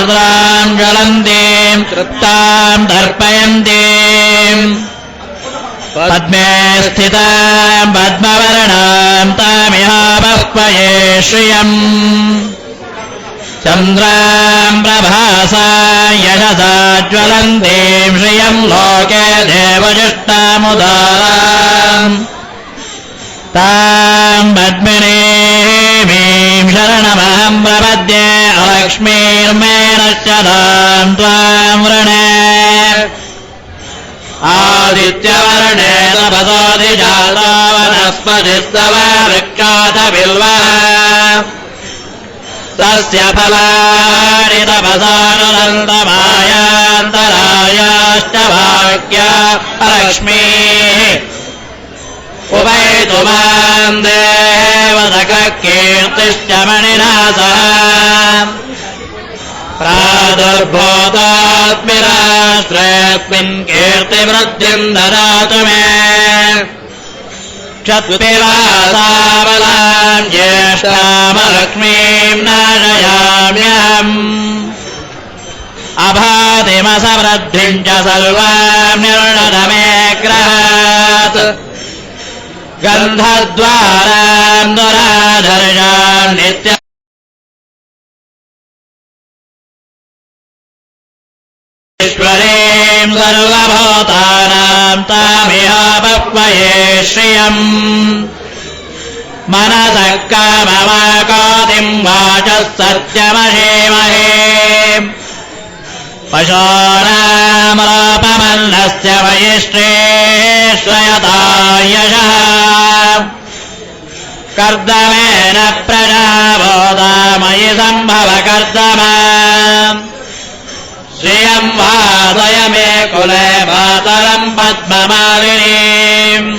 ज्वलन्तीम् तृप्ताम् दर्पयन्तीम् पद्मे स्थिताम् पद्मवर्णाम् तामिहावह्वये श्रियम् चन्द्राम् प्रभासा यशसा ज्वलन्तीम् श्रियम् लोके देवजुष्टामुदाराम् ताम् पद्मिनीमीम् शरणमहम् प्रपद्ये अलक्ष्मीर्मे नश्यताम् त्वाम् वृणे आदित्यवर्णे तपसोऽधिजातो वनस्पतिस्तव वृक्षात बिल्वा तस्य फलानि तपसानुदन्तमायान्तरायाश्च भाग्या लक्ष्मीः उपैतु माम् देवतकः कीर्तिश्च मणिनासः प्रादुर्भूतात्मिराष्ट्रेऽस्मिन् कीर्तिवृद्धिम् ददातु मे क्षत्पिवासाबलाम् ज्येष्ठामलक्ष्मीम् नाशयाम्यहम् अभातिमसवृद्धिम् च सर्वाम् निर्णदमे ग्रहात् गन्धद्वाराम् दुराधर्षाम् नित्य ईश्वरीम् सर्वभूतानाम् तामिहावह्वये श्रियम् मनसः कामवाकातिम् वाचः सत्यमशीमहे पशूनामलोपमन्नस्य वयिष्ठेश्वयता यशः कर्दमेन प्रजाबोधामयि सम्भव कर्दमा श्रियम् वादय मे कुले मातरम् पद्ममालिनीम्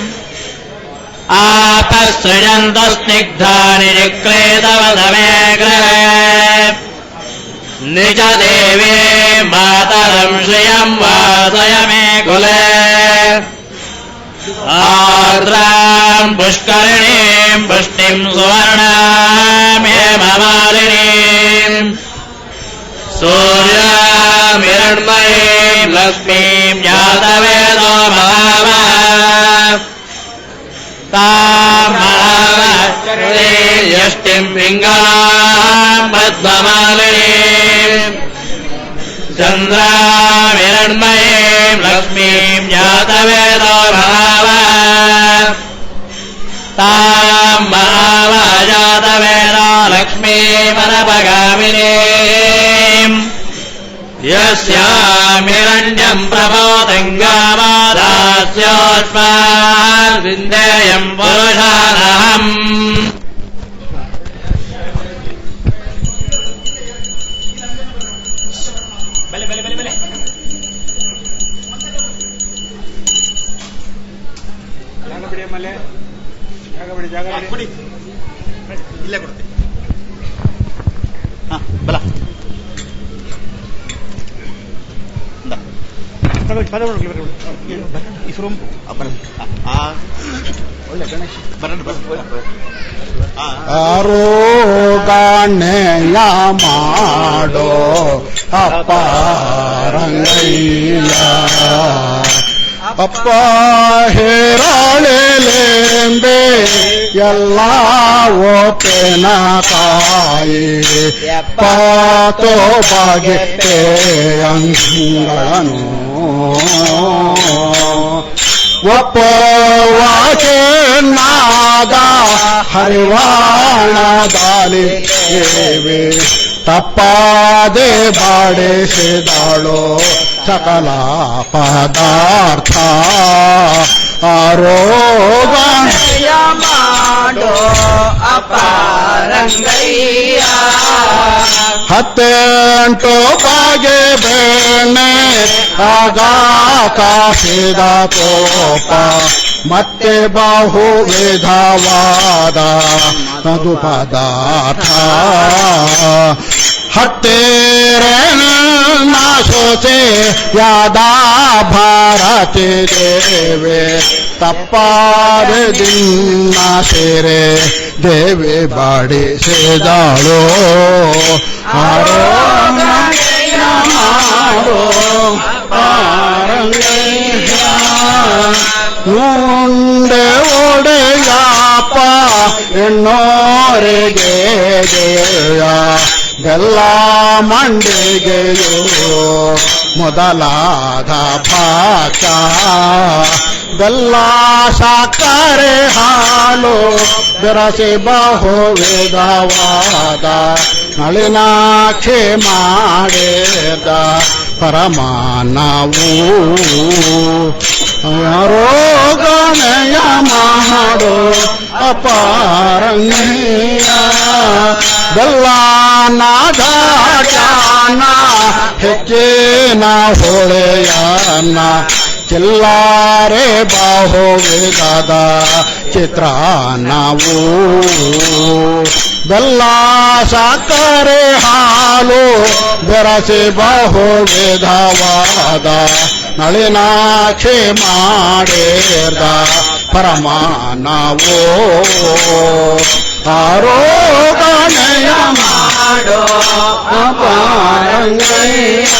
आपसृजन्तस्निग्धानि जिक्रेतवद मे गृहे निज देवे मातरम् श्रियम् वादय मे कुले आर्द्राम् पुष्करिणीम् पुष्टिम् सुवर्णाम् हेममालिनीम् सूर्यामिरण्मयीम् लक्ष्मीम् जातवेदो महावः ताम् महावः यष्टिम् पिङ्गलाम् पद्ममालिनीम् चन्द्रामिरण्मयीम् लक्ष्मीम् जातवेदो महावः ताम् महावः जातवेदो लक्ष्मीमनपगामिनीम् यस्यामिरण्यम् प्रबोधङ्गामादास्योऽस्मान् विन्देयम् पुरुषानहम् ಇಲ್ಲೇ ಕೊಡ್ತೀನಿ ಬಲ ಒಳ್ಳೆ ಗಣೇಶ್ ಆರೋಗಣೆಯ ಮಾಡೋ ಅಪಾರಂಗಯ್ಯ ಅಪ್ಪ ಹೇರಾಳೆಲೆಂಬೆ ಎಲ್ಲ ಓಪೆನ ತಾಯಿ ಪಾತೋ ಬಗೆ ಅಂಗಳನು ಒಪ್ಪವಾಕೆ ನಾದ ಹರಿವಾಣದಾಲಿ ಸೇವೆ ತಪ್ಪಾದೆ ಬಾಡಿಸಿದಳು ಸಕಲ ಪದಾರ್ಥ ಆರೋಗಣೆಯ ಮಾಡೋ ಅಪಾರಂಗಯ್ಯ ಹತ್ತೆಂಟು ಬಗೆ ಬೆಣ್ಣೆ ಆಗ ಕಾಸಿದ ತೋಪ ಮತ್ತೆ ಬಹು ವಿಧವಾದ ಮಧು ಪದಾರ್ಥ ಹತ್ತೇರೇಣ ಸೋಸೆ ಯಾದಾ ಭಾರತಿ ದೇವೆ ತಪ್ಪಾದ ದಿನ ಸೇರೆ ದೇವಿ ಬಾಡಿಸಿದಳು ಆರೋ ಹೆಣ್ಣೋರಿಗೆ ದೇಯ ಬೆಲ್ಲ ಮಂಡಿಗೆಯು ಮೊದಲಾದ ಭಾಗ ಬೆಲ್ಲ ಸಕ್ಕರೆ ಹಾಲು ಬೆರಸಿ ಬಹು ವಿಧವಾದ ನಳಿನಾಕ್ಷಿ ಮಾಡಿದ ಪರಮಾನವು ರೋಗಣಯ ಮಾಡು ಅಪಾರಂಗೀಯ ಬೆಲ್ಲನಾದ ಜಾನ ಹೆಚ್ಚಿನ ಹೊಳೆಯನ್ನ ಚಿಲ್ಲಾರೆ ಬಾಹು ವಿಧದ ಚಿತ್ರಾನ್ನವು ಬೆಲ್ಲ ಸಕ್ಕರೆ ಹಾಲು ಬೆರಸಿ ಬಹು ವಿಧವಾದ ನಳಿನಾಕ್ಷಿ ಮಾಡಿದ ಪರಮಾನವೋ ಆರೋಗಣೆಯ ಮಾಡೋ ಅಪಾರಂಗಯ್ಯ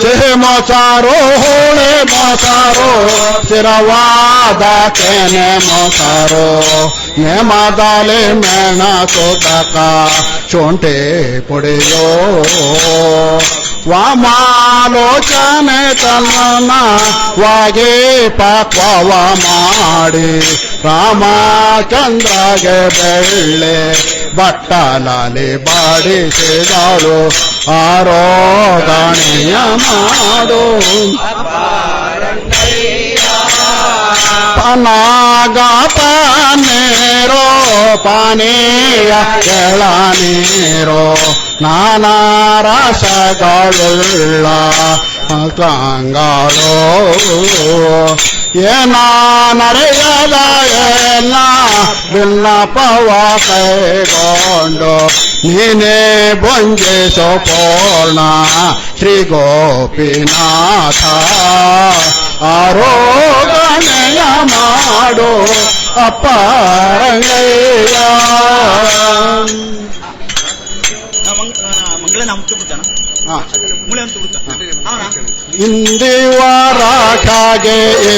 ಸಿಹಿ ಮೊಸಾರೋ ಹೋಳೆ ಮೊಸಾರೋ ಸ್ಥಿರವಾದ ಕೆನೆ ಮೊಸಾರೋ ನೇಮದಾಲೆ ಮೇಣ ಸೋದಕ ಶುಂಠಿ ಪುಡಿಯೋ ವಾಮಾಲೋಚನೆ ತನ್ನ ವಾಗಿ ಪಾಕ್ವವ ಮಾಡಿ ರಾಮಚಂದ್ರಗೆ ಬೆಳ್ಳೆ ಬಟ್ಟಲಲ್ಲಿ ಬಾಡಿಸಿದಳು ಆರೋಗಣೆಯ ಮಾಡು ಪನಾಗಪನೇರೋ ಪಾನೀಯ ಎಳನೀರೋ ನಾನಾ ರಸಗಳುಳ್ಳ ಕಂಗಾಳೋ ಏನರೆಯದ ಎಲ್ಲ ವಿನ್ನಪವ ಕೈಗೊಂಡು ನೀನೇ ಭುಂಜಿಸೋ ಪೂರ್ಣ ಶ್ರೀ ಗೋಪಿನಾಥ ಆರೋಗಣೆಯ ಮಾಡು ಅಪಾರಂಗಯ್ಯ ಮಂಗಳ ನಾಮ ತುಗುತ್ತಾನ ಮುಳೆ ಅಂತ ತುಗುತ್ತ ಇಂದಿವರಾಜಾಗೆ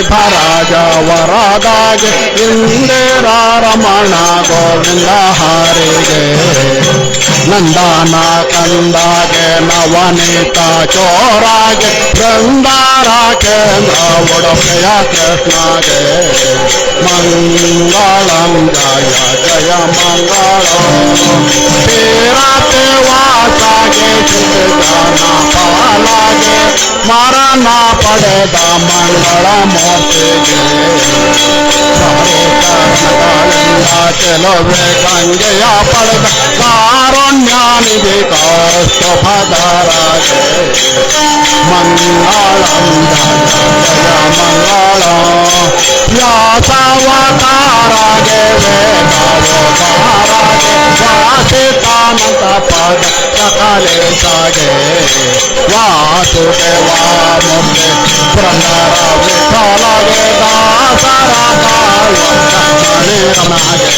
ಭರಾಜ ವರದಾಗೆ ಇಂದಿರ ರಮಣ ಗೋವಿಂದ ಹರಿಗೆ ನಂದನ ಕಂದಾಗೆ ನವನೀತ ಚೋರಾಗೆ ಬೃಂದಾರ ಕೇಂದ್ರ ಉಡುಪಿಯ ಕೃಷ್ಣಗೆ ಮಂಗಳಂ ಜಯ ಜಯ ಮಂಗಳ ತೀರತೆ ವಾಸಾಗೆ ಜನ ಪಾಲಾಗೆ ಮರಣ ಪಡೆದ ಮಂಗಳ ಮೂರ್ತಿಗೆ ಚೆಲುವೆ ಗಂಗೆಯ ಪಡೆದ ಕಾರುಣ್ಯಾನಿಧಿ ಕೌಸ್ತುಭಧರಾಗೆ ಮಂಗಳಂ ಜಯ ಮಂಗಳ ವ್ಯಾಸವತಾರಾಗೆ ವೇದಾವತಾರಾಗೆ ವಾಸಿತಾನಂತ ಪದ ಸಕಲೇಶಾಗೆ ವಾಸುದೇವ ಮುಖ್ಯ ಪುರಂದರ ವಿಠಲಗೆ ದಾಸರ ಮಣಿ ರಮಣಗೆ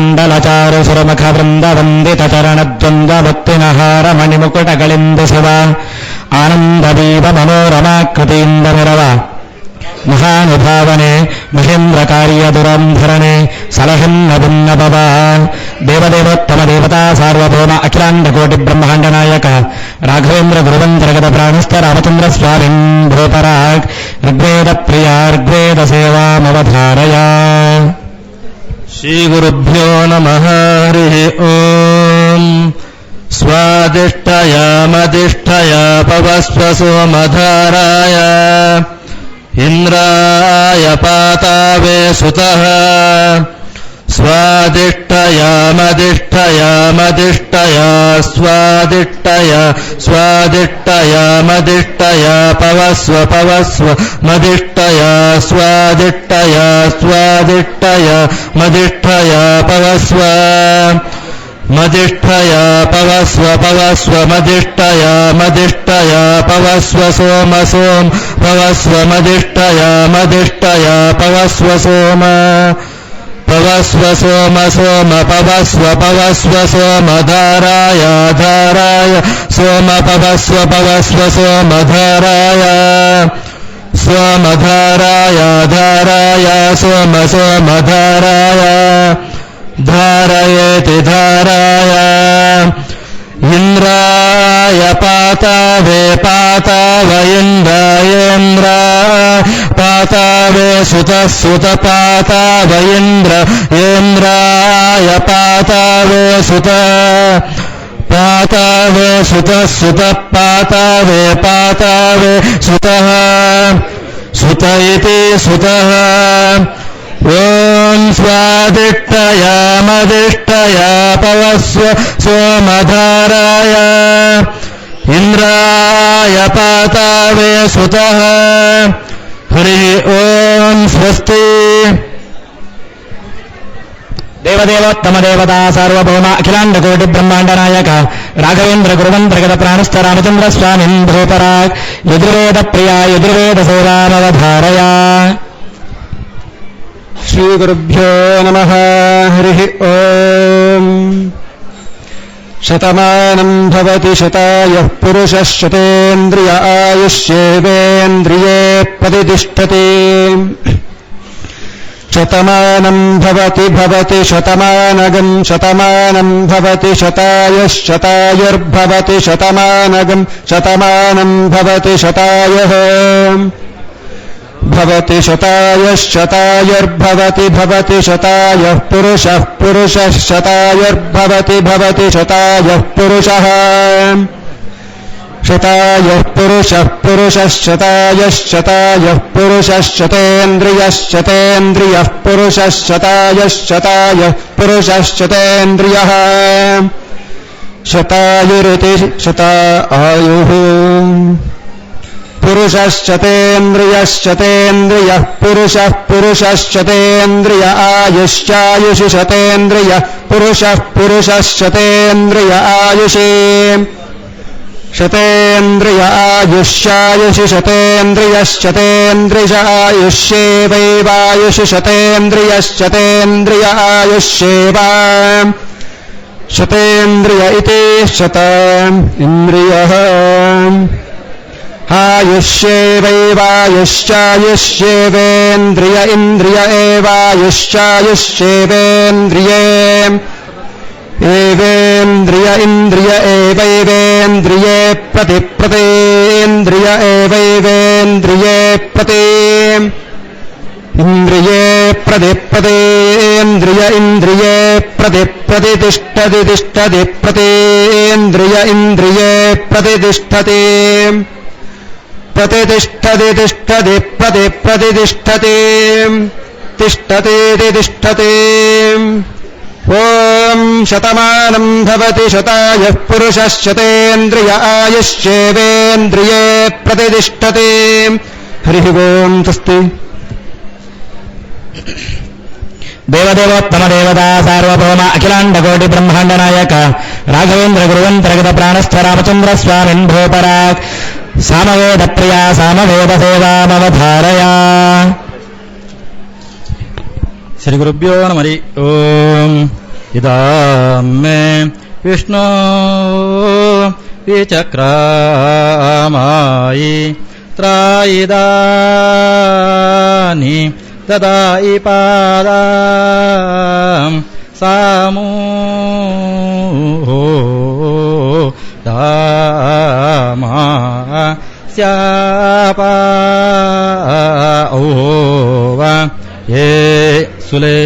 ಮಂಡಲಚಾರು ಸುರಮುಖ ವೃಂದ ವಂದಿತ ಚರಣದ್ವಂದ್ವಮುತ್ತಿನಹಾರಮಣಿಮುಕುಟಗಳಿಂದ ಶಿವ ಆನಂದ ದೀಪ ಮನೋರಮಾಕೃತಿಯಿಂದ ಮೆರವ ಮಹಾನುಭಾವನೆ ಮಹೇಂದ್ರ ಕಾರ್ಯ ದುರಂಧರಣೆ ಸಲಹನ್ನ ಭಿನ್ನಭವ ದೇವದೇವೋತ್ತಮ ದೇವತಾ ಸಾರ್ವಭೌಮ ಅಖಿಲಾಂಡ ಕೋಟಿ ಬ್ರಹ್ಮಾಂಡ ನಾಯಕ ರಾಘವೇಂದ್ರ ಗುರುವಂತರ್ಗತ ಪ್ರಾಣಸ್ಥ ರಾಮಚಂದ್ರ ಸ್ವಾಮಿನ್ ಭೂಪರಾಗ್ ಋಗ್ವೇದ ಪ್ರಿಯ ಋಗ್ವೇದ ಸೇವಾಮವಧಾರಯ. ಶ್ರೀಗುರುಭ್ಯೋ ನಮಃ. ಹರಿ ಓಂ. ಸ್ವಾದಿಷ್ಠಯಾಮದಿಷ್ಠಯ ಪವಸ್ವ ಸೋಮಧಾರಾಯ ಇಂದ್ರಾಯ ಪಾತಾವೇ ಸುತಃ ಸ್ವಾದಿಷ್ಠಯಾಮದಿಷ್ಠಯಾಮದಿಷ್ಠಯ ಸ್ವಾದಿಷ್ಠಯಾಮದಿಷ್ಠಯ ಪವಸ್ವ ಮದಿಷ್ಠಯ ಸ್ವಾದಿಷ್ಠಯಾಮದಿಷ್ಠಯ ಪವಸ್ವ ಮದಿಷ್ಠಯ ಪವಸ್ವ ಮದಿಷ್ಠಯ ಪವಸ್ವ ಸೋಮ ಪವಸ್ವ ಮದಿಷ್ಠಯ ಪವಸ್ವ ಸೋಮ ಪವಸ್ವ ಸೋಮ ಧಾರಾಯ ಸೋಮ ಪವಸ್ವ ಸೋಮ ಧಾರಾಯ ಸೋಮ ಧಾರಾಯ ಧಾರಯೇತಿ ಧಾರಾಯ ಇಂದ್ರಾಯ ಪಾತಾವೇ ಇಂದ್ರಾಯೇಂದ್ರ ಪಾತಾವೇ ಸುತ ಪಾತಾವೈಂದ್ರ ಇಂದ್ರಾಯ ಪಾತಾವೇ ಸುತ ಪಾತಾವೇ ಸುತಃ ಸುತ ಇತಿ ಸುತಃ. ಓಂ ಸ್ವಾದಿಷ್ಠಯಾಮದಿಷ್ಠಯ ಪವಸ್ವ ಸೋಮಧಾರಾಯ ಇಂದ್ರಾಯ ಪಾತಾವೇ ಸುತಃ. ಹರಿ ಓಂ. ಸ್ವಸ್ತಿ. ದೇವದೇವೋತ್ತಮ ದೇವತಾ ಸಾರ್ವಭೌಮ ಅಖಿಲಾಂಡ ಕೋಟಿ ಬ್ರಹ್ಮಾಂಡ ನಾಯಕ ರಾಘವೇಂದ್ರ ಗುರುವಂತರ್ಗತ ಪ್ರಾಣಸ್ಥ ರಾಮಚಂದ್ರ ಸ್ವಾಮಿನ್ ಭೂಪರಾಗ್ ಯಜುರ್ವೇದ ಪ್ರಿಯ ಯಜುರ್ವೇದ ಸೇವಾಮವಧಾರಯ. ಶ್ರೀಗುರುಭ್ಯೋ ನಮಃ. ಹರಿ ಓಂ. ಶತಮಾನಂ ಭವತಿ ಶತಾಯಃ ಪುರುಷಃ ಶತೇಂದ್ರಿಯ ಆಯುಷ್ಯೇವೇಂದ್ರಿಯೇ ಪ್ರತಿಷ್ಠತಿ. ಶತಮಾನಂ ಭವತಿ ಶತಮಾನಗಂ ಶತಮಾನಂ ಭವತಿ ಶತಾಯಃ ಶತಾಯುರ್ಭವತಿ ಶತಮಾನಗಂ ಶತಮಾನಂ ಭವತಿ ಶತಾಯಃ ಭವತಿ ಶತಾಯಃ ಶತಾಯುರ್ಭವತಿ ಶತಾಯಃ ಪುರುಷಃ ಶತಾಯುರ್ಭವತಿ ಶತಾಯಃ ಪುರುಷಃ ಶತಾಯಃ ಪುರುಷಃ ಶತಾಯಃ ಪುರುಷಃ ಶತೇಂದ್ರಿಯಃ ಪುರುಷಃ ಶತಾಯಃ ಪುರುಷಃ ಶತೇಂದ್ರಿಯಃ ಶತಾಯುರಿತಿ ಶತಾಯುಃ ಪುರುಷಶ್ಚತೇಂದ್ರಿಯಶ್ಚತೇಂದ್ರಿಯಃ ಪುರುಷಶ್ಚತೇಂದ್ರಿಯ ಆಯುಷ್ಯಾಯುಷಿ ಶತೇಂದ್ರಿಯ ಪುರುಷಶ್ಚತೇಂದ್ರಿಯ ಆಯುಷಿ ಶತೇಂದ್ರಿಯ ಆಯುಷ್ಯಾಯುಷಿ ಶತೇಂದ್ರಿಯಶ್ಚತೇಂದ್ರಿಯ ಆಯುಷ್ಯೇವೈವಾಯುಷಿ ಶತೇಂದ್ರಿಯಶ್ಚತೇಂದ್ರಿಯ ಆಯುಷ್ಯೇವ ಶತೇಂದ್ರಿಯ ಇತಿ ಶತ ಇಂದ್ರಿಯಃ ಆಯುಷ್ಯೇವೈವಾಯುಷ್ಯಾಯುಷ್ಯೇವೇಂದ್ರಿಯ ಇಂದ್ರಿಯ ಏವಾಯುಷ್ಯಾಯುಷ್ಯೇವೇಂದ್ರಿಯೇ ಏವೇಂದ್ರಿಯ ಇಂದ್ರಿಯ ಏವೈವೇಂದ್ರಿಯೇ ಪ್ರತಿಪ್ರತೇಂದ್ರಿಯ ಏವೈವೇಂದ್ರಿಯೇ ಪ್ರತಿ ಇಂದ್ರಿಯೇ ಪ್ರತಿಪ್ರತೇಂದ್ರಿಯ ಇಂದ್ರಿಯೇ ಪ್ರತಿಷ್ಠತಿ ತಿಷ್ಠತಿ ಪ್ರತೇಂದ್ರಿಯ ಇಂದ್ರಿಯೇ ಪ್ರತಿಷ್ಠತಿ ಪ್ರತಿಷ್ಠತಿ ತಿಷ್ಠತಿ ಪ್ರತಿಷ್ಠತಿ ತಿಷ್ಠತೇತಿ ತಿಷ್ಠತಿ. ಓಂ ಶತಮಾನಂ ಭವತಿ ಶತಾಯಃ ಪುರುಷಃ ಶತೇಂದ್ರಿಯ ಆಯುಷ್ಯೇವೇಂದ್ರಿಯೇ ಪ್ರತಿಷ್ಠತಿ. ಹರಿ ಓಂ. ಸ್ವಸ್ತಿ. ದೇವದೇವೋತ್ತಮ ದೇವತಾ ಸಾರ್ವಭೌಮ ಅಖಿಲಾಂಡ ಕೋಟಿ ಬ್ರಹ್ಮಾಂಡ ನಾಯಕ ರಾಘವೇಂದ್ರ ಗುರುವಂತರ್ಗತ ಪ್ರಾಣಸ್ಥ ರಾಮಚಂದ್ರ ಸ್ವಾಮಿನ್ ಭೂಪರಾಗ್ ಸಾಮವೇದ ಪ್ರಿಯ ಸಾಮವೇದ ಸೇವಾಮವಧಾರಯ. ಶ್ರೀ ಗುರುಭ್ಯೋ ನಮಃ. ಓಂ. इदं मे विष्णो विचक्रामायि त्रायिदानि ददायि पादां सामूहो दामा स्यापा ओवा ये सुले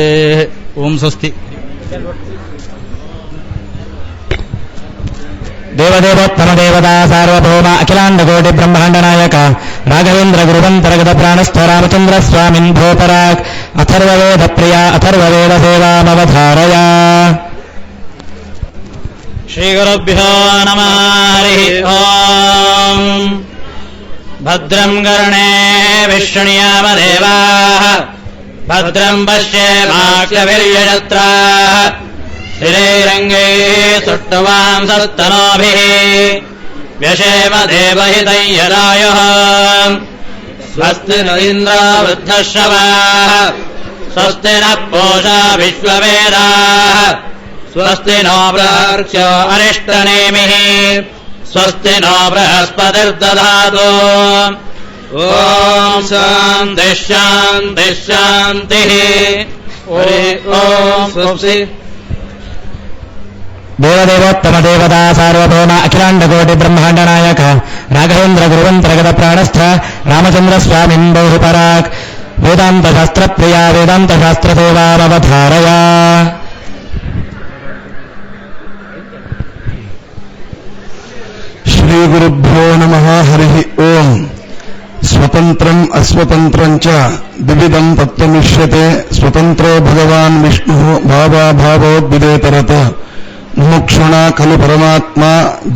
ओम स्वस्ति देवदेवोत्तम देवता सार्वभौम अखिलांडकोटि ब्रह्मांड नायक राघवेंद्र गुरुवंतर्गत प्राणस्थ रामचंद्र स्वामिन् भूपराक् अथर्ववेद प्रिया अथर्ववेद सेवामवधारया श्रीगुरुभ्यो नमः हरिः ओम् भद्रं कर्णे विष्णुयामदेवाः भद्रं पश्येमाक्षभिर्यजत्राः स्थिरैरङ्गे सुष्ठुवांसस्तनोभिः व्यशेम देवहितं यदायुः स्वस्ति न इन्द्रो वृद्धश्रवाः स्वस्ति नः पूषा विश्ववेदाः स्वस्ति नो बृहर्षो अरिष्टनेमिः स्वस्ति नो बृहस्पतिर्दधातु ॐ शान्तिः शान्तिः शान्तिः ॐ स्वस्ति देवदेवोत्तम देवता सार्वभौम अखिलांडकोटि ब्रह्मांड नायक राघवेंद्र गुरुवंतर्गत प्राणस्थ रामचंद्र स्वामिन् बहुपराक् वेदांत शास्त्र प्रिया वेदांत शास्त्र सेवामवधारया ಶ್ರೀ ಗುರುಭ್ಯೋ ನಮಃ ಹರಿಃ ಓಂ ಸ್ವತಂತ್ರಂ ಅಸ್ವತಂತ್ರಂ ಚ ದ್ವಿವಿಧಂ ತತ್ವಮಿಷ್ಯತೆ ಸ್ವತಂತ್ರೋ ಭಗವಾನ್ ವಿಷ್ಣುಃ ಭಾವಾಭಾವೋದ್ವಿದೇತರತ ಮುಕ್ಷುಣ ಖಲು ಪರಮಾತ್ಮ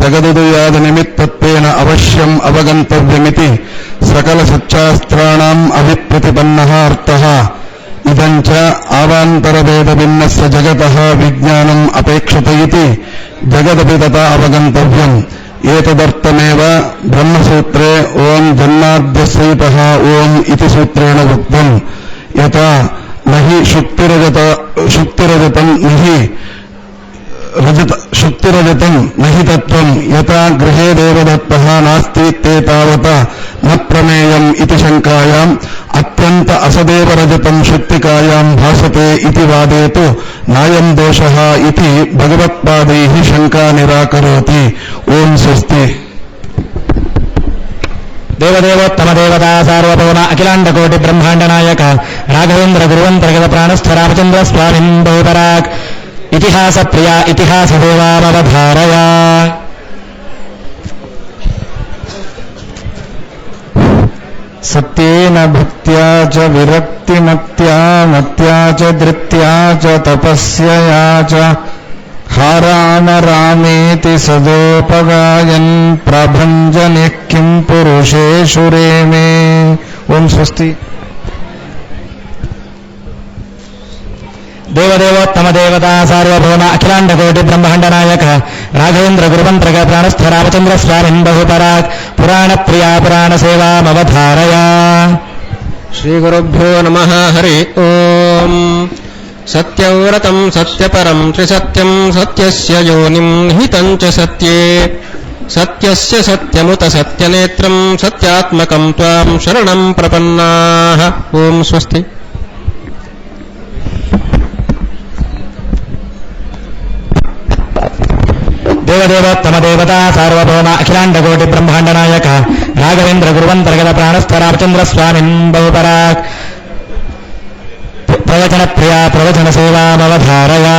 ಜಗದುದಯಾದ ನಿಮಿತ್ತತ್ವೇನ ಅವಶ್ಯಂ ಅವಗಂತವ್ಯಮಿತಿ ಸಕಲ ಸಚ್ಚಾಸ್ತ್ರಾಣಾಂ ಅಭಿಪ್ರತಿಪನ್ನಃ ಅರ್ಥಃ ಇದಂಚ ಆವಾಂತರಭೇದ ಭಿನ್ನಸ್ಯ ಜಗತಃ ವಿಜ್ಞಾನಂ ಅಪೇಕ್ಷತೆ ಇತಿ ಜಗದಪಿ ತಥಾ ಅವಗಂತವ್ಯಂ ಏತದರ್ಥಮೇವ ಬ್ರಹ್ಮಸೂತ್ರೇ ಓಂ ಜನ್ಮಾದ್ಯಸ್ಯೈತಃ ಓಂ ಇತಿ ಸೂತ್ರೇಣ ಉಕ್ತಂ ಯಥಾ ನಹಿ ಶುಕ್ತಿರಜತಂ ನಹಿ ಶುಕ್ತಿರಜತಂ ನಹಿ ತತ್ವಂ ಯಥಾ ಗೃಹೇ ದೇವದತ್ತಃ ನಾಸ್ತಿ ತೇ ತಾವತ ನ ಪ್ರಮೇಯಂ ಇತಿ ಶಂಕಾಯಾಂ ಅತ್ಯಂತ ಅಸದೇವ ರಜತಂ ಶುಕ್ತಿಕಾಯಾಂ ಭಾಸತೆ ಇತಿ ವಾದೇತು ನಾಯಂ ದೋಷಃ ಇತಿ ಭಗವತ್ಪಾದೈಃ ಶಂಕಾ ನಿರಾಕರೋತಿ ಓಂ ಸ್ವಸ್ತಿ देवदेवोत्तम देवता सार्वभौम अखिलांडकोटि ब्रह्मांड नायक राघवेंद्र गुरुवंतर्गत प्राणस्थ रामचंद्र स्वामिन् बहुपराक् इतिहास प्रिया इतिहास सेवामवधारया सत्येन भक्त्या च विरक्तिमत्या मत्या च धृत्या च तपस्यया च हारान रामेति सदोपगायन् प्रभञ्जनिः किं पुरुषेषु रेमे ओम स्वस्ति देवदेवोत्तम देवता सार्वभौम अखिलांडकोटि ब्रह्मांड नायक राघवेंद्र गुरुवंतर्गत प्राणस्थ रामचंद्र स्वामिन् बहुपराक् पुराण प्रिया पुराण सेवामवधारया श्रीगुरुभ्यो नमः हरि ओम् सत्यव्रतम् सत्यपरम् त्रिसत्यम् सत्यस्य योनिम् निहितम् च सत्ये सत्यस्य सत्यमुत सत्यनेत्रम् सत्यात्मकम् त्वाम् शरणम् प्रपन्नाः ओम् स्वस्ति देवदेवोत्तम देवता सार्वभौम अखिलांडकोटि ब्रह्मांड नायक राघवेंद्र गुरुवंतर्गत प्राणस्थ रामचंद्र स्वामिन् बहुपराक् प्रवचन प्रिया प्रवचन सेवामवधारया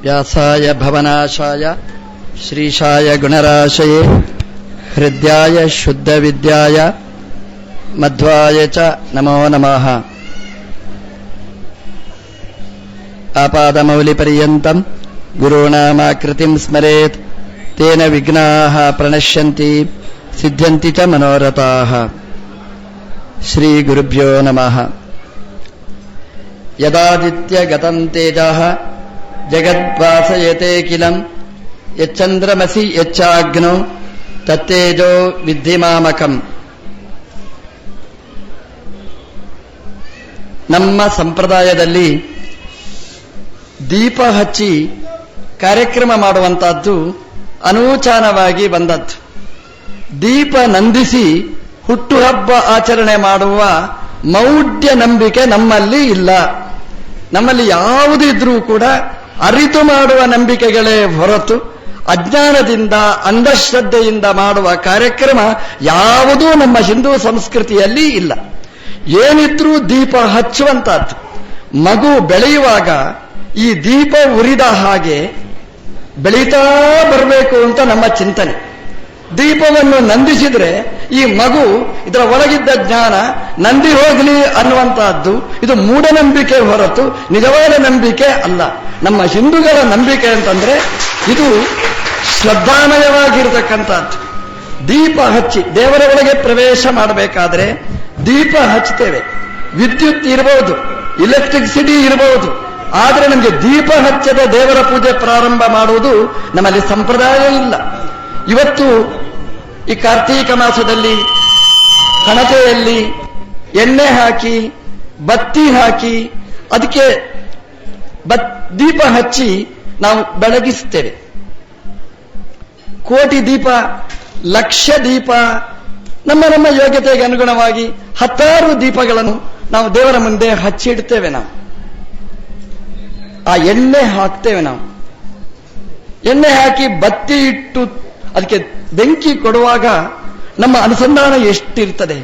व्यासाय भवनाशाय श्रीशाय गुणराशये हृद्याय शुद्धविद्याय मध्वाय च नमो नमः। आपादमौलिपर्यन्तं गुरूणामाकृतिं स्मरेत् तेन विघ्नाः प्रणश्यन्ति सिद्ध्यन्ति च मनोरथाः। श्रीगुरुभ्यो नमः। ಯದಾದಿತ್ಯ ಗತಂ ತೇಜಃ ಜಗದ್ಭಾಸಯತೆ ಕಿಲಂ ಯಚ್ಚಂದ್ರಮಸಿ ಯಚ್ಚಾಗ್ನೋ ತತ್ತೇಜೋ ವಿದ್ಧಿಮಾಮಕಂ. ನಮ್ಮ ಸಂಪ್ರದಾಯದಲ್ಲಿ ದೀಪ ಹಚ್ಚಿ ಕಾರ್ಯಕ್ರಮ ಮಾಡುವಂತಹದ್ದು ಅನೂಚಾನವಾಗಿ ಬಂದದ್ದು. ದೀಪ ನಂದಿಸಿ ಹುಟ್ಟುಹಬ್ಬ ಆಚರಣೆ ಮಾಡುವ ಮೌಢ್ಯ ನಂಬಿಕೆ ನಮ್ಮಲ್ಲಿ ಇಲ್ಲ. ನಮ್ಮಲ್ಲಿ ಯಾವುದಿದ್ರೂ ಕೂಡ ಅರಿತು ಮಾಡುವ ನಂಬಿಕೆಗಳೇ ಹೊರತು ಅಜ್ಞಾನದಿಂದ ಅಂಧಶ್ರದ್ಧೆಯಿಂದ ಮಾಡುವ ಕಾರ್ಯಕ್ರಮ ಯಾವುದೂ ನಮ್ಮ ಹಿಂದೂ ಸಂಸ್ಕೃತಿಯಲ್ಲಿ ಇಲ್ಲ. ಏನಿದ್ರೂ ದೀಪ ಹಚ್ಚುವಂತಹದ್ದು. ಮಗು ಬೆಳೆಯುವಾಗ ಈ ದೀಪ ಉರಿದ ಹಾಗೆ ಬೆಳೀತಾ ಬರಬೇಕು ಅಂತ ನಮ್ಮ ಚಿಂತನೆ. ದೀಪವನ್ನು ನಂದಿಸಿದ್ರೆ ಈ ಮಗು ಇದರ ಒಳಗಿದ್ದ ಜ್ಞಾನ ನಂದಿ ಹೋಗಲಿ ಅನ್ನುವಂತಹದ್ದು ಇದು ಮೂಢನಂಬಿಕೆ ಹೊರತು ನಿಜವಾದ ನಂಬಿಕೆ ಅಲ್ಲ. ನಮ್ಮ ಹಿಂದೂಗಳ ನಂಬಿಕೆ ಅಂತಂದ್ರೆ ಇದು ಶ್ರದ್ಧಾಮಯವಾಗಿರತಕ್ಕಂಥದ್ದು. ದೀಪ ಹಚ್ಚಿ ದೇವರ ಒಳಗೆ ಪ್ರವೇಶ ಮಾಡಬೇಕಾದ್ರೆ ದೀಪ ಹಚ್ಚುತ್ತೇವೆ. ವಿದ್ಯುತ್ ಇರಬಹುದು, ಎಲೆಕ್ಟ್ರಿಸಿಟಿ ಇರಬಹುದು, ಆದರೆ ನಮಗೆ ದೀಪ ಹಚ್ಚದ ದೇವರ ಪೂಜೆ ಪ್ರಾರಂಭ ಮಾಡುವುದು ನಮ್ಮಲ್ಲಿ ಸಂಪ್ರದಾಯ ಇಲ್ಲ. ಇವತ್ತು ಈ ಕಾರ್ತೀಕ ಮಾಸದಲ್ಲಿ ಹಣತೆಯಲ್ಲಿ ಎಣ್ಣೆ ಹಾಕಿ ಬತ್ತಿ ಹಾಕಿ ಅದಕ್ಕೆ ದೀಪ ಹಚ್ಚಿ ನಾವು ಬೆಳಗಿಸುತ್ತೇವೆ. ಕೋಟಿ ದೀಪ, ಲಕ್ಷ ದೀಪ, ನಮ್ಮ ಯೋಗ್ಯತೆಗೆ ಅನುಗುಣವಾಗಿ 10 ದೀಪಗಳನ್ನು ನಾವು ದೇವರ ಮುಂದೆ ಹಚ್ಚಿಡ್ತೇವೆ. ನಾವು ಆ ಎಣ್ಣೆ ಹಾಕ್ತೇವೆ. ನಾವು ಎಣ್ಣೆ ಹಾಕಿ ಬತ್ತಿ ಇಟ್ಟು ಅದಕ್ಕೆ ಬೆಂಕಿ ಕೊಡುವಾಗ ನಮ್ಮ ಅನುಸಂಧಾನ ಎಷ್ಟಿರ್ತದೆ.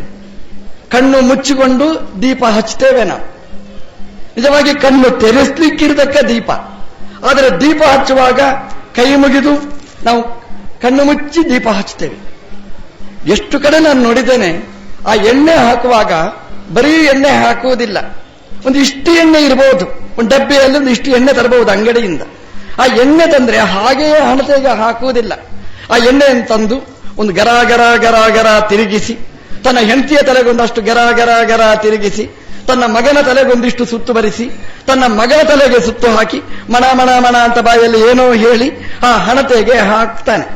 ಕಣ್ಣು ಮುಚ್ಚಿಕೊಂಡು ದೀಪ ಹಚ್ತೇವೆ. ನಾವು ನಿಜವಾಗಿ ಕಣ್ಣು ತೆರೆಸ್ಲಿಕ್ಕಿರತಕ್ಕ ದೀಪ. ಆದರೆ ದೀಪ ಹಚ್ಚುವಾಗ ಕೈ ಮುಗಿದು ನಾವು ಕಣ್ಣು ಮುಚ್ಚಿ ದೀಪ ಹಚ್ತೇವೆ. ಎಷ್ಟು ಕಡೆ ನಾನು ನೋಡಿದ್ದೇನೆ, ಆ ಎಣ್ಣೆ ಹಾಕುವಾಗ ಬರೀ ಎಣ್ಣೆ ಹಾಕುವುದಿಲ್ಲ, ಒಂದು ಇಷ್ಟು ಎಣ್ಣೆ ಇರಬಹುದು, ಒಂದು ಡಬ್ಬಿಯಲ್ಲಿ ಒಂದು ಇಷ್ಟು ಎಣ್ಣೆ ತರಬಹುದು ಅಂಗಡಿಯಿಂದ. ಆ ಎಣ್ಣೆ ತಂದ್ರೆ ಹಾಗೆಯೇ ಹಣತೆಗೆ ಹಾಕುವುದಿಲ್ಲ. ಆ ಎಣ್ಣೆಯನ್ನು ತಂದು ಒಂದು ಗರ ಗರ ಗರ ಗರ ತಿರುಗಿಸಿ, ತನ್ನ ಹೆಂಡತಿಯ ತಲೆಗೊಂದಷ್ಟು ಗರ ಗರ ಗರ ತಿರುಗಿಸಿ, ತನ್ನ ಮಗನ ತಲೆಗೊಂದಿಷ್ಟು ಸುತ್ತು ಬರಿಸಿ, ತನ್ನ ಮಗನ ತಲೆಗೆ ಸುತ್ತು ಹಾಕಿ ಮಣ ಮಣ ಮಣ ಅಂತ ಬಾಯಲ್ಲಿ ಏನೋ ಹೇಳಿ ಆ ಹಣತೆಗೆ ಹಾಕ್ತಾನೆ.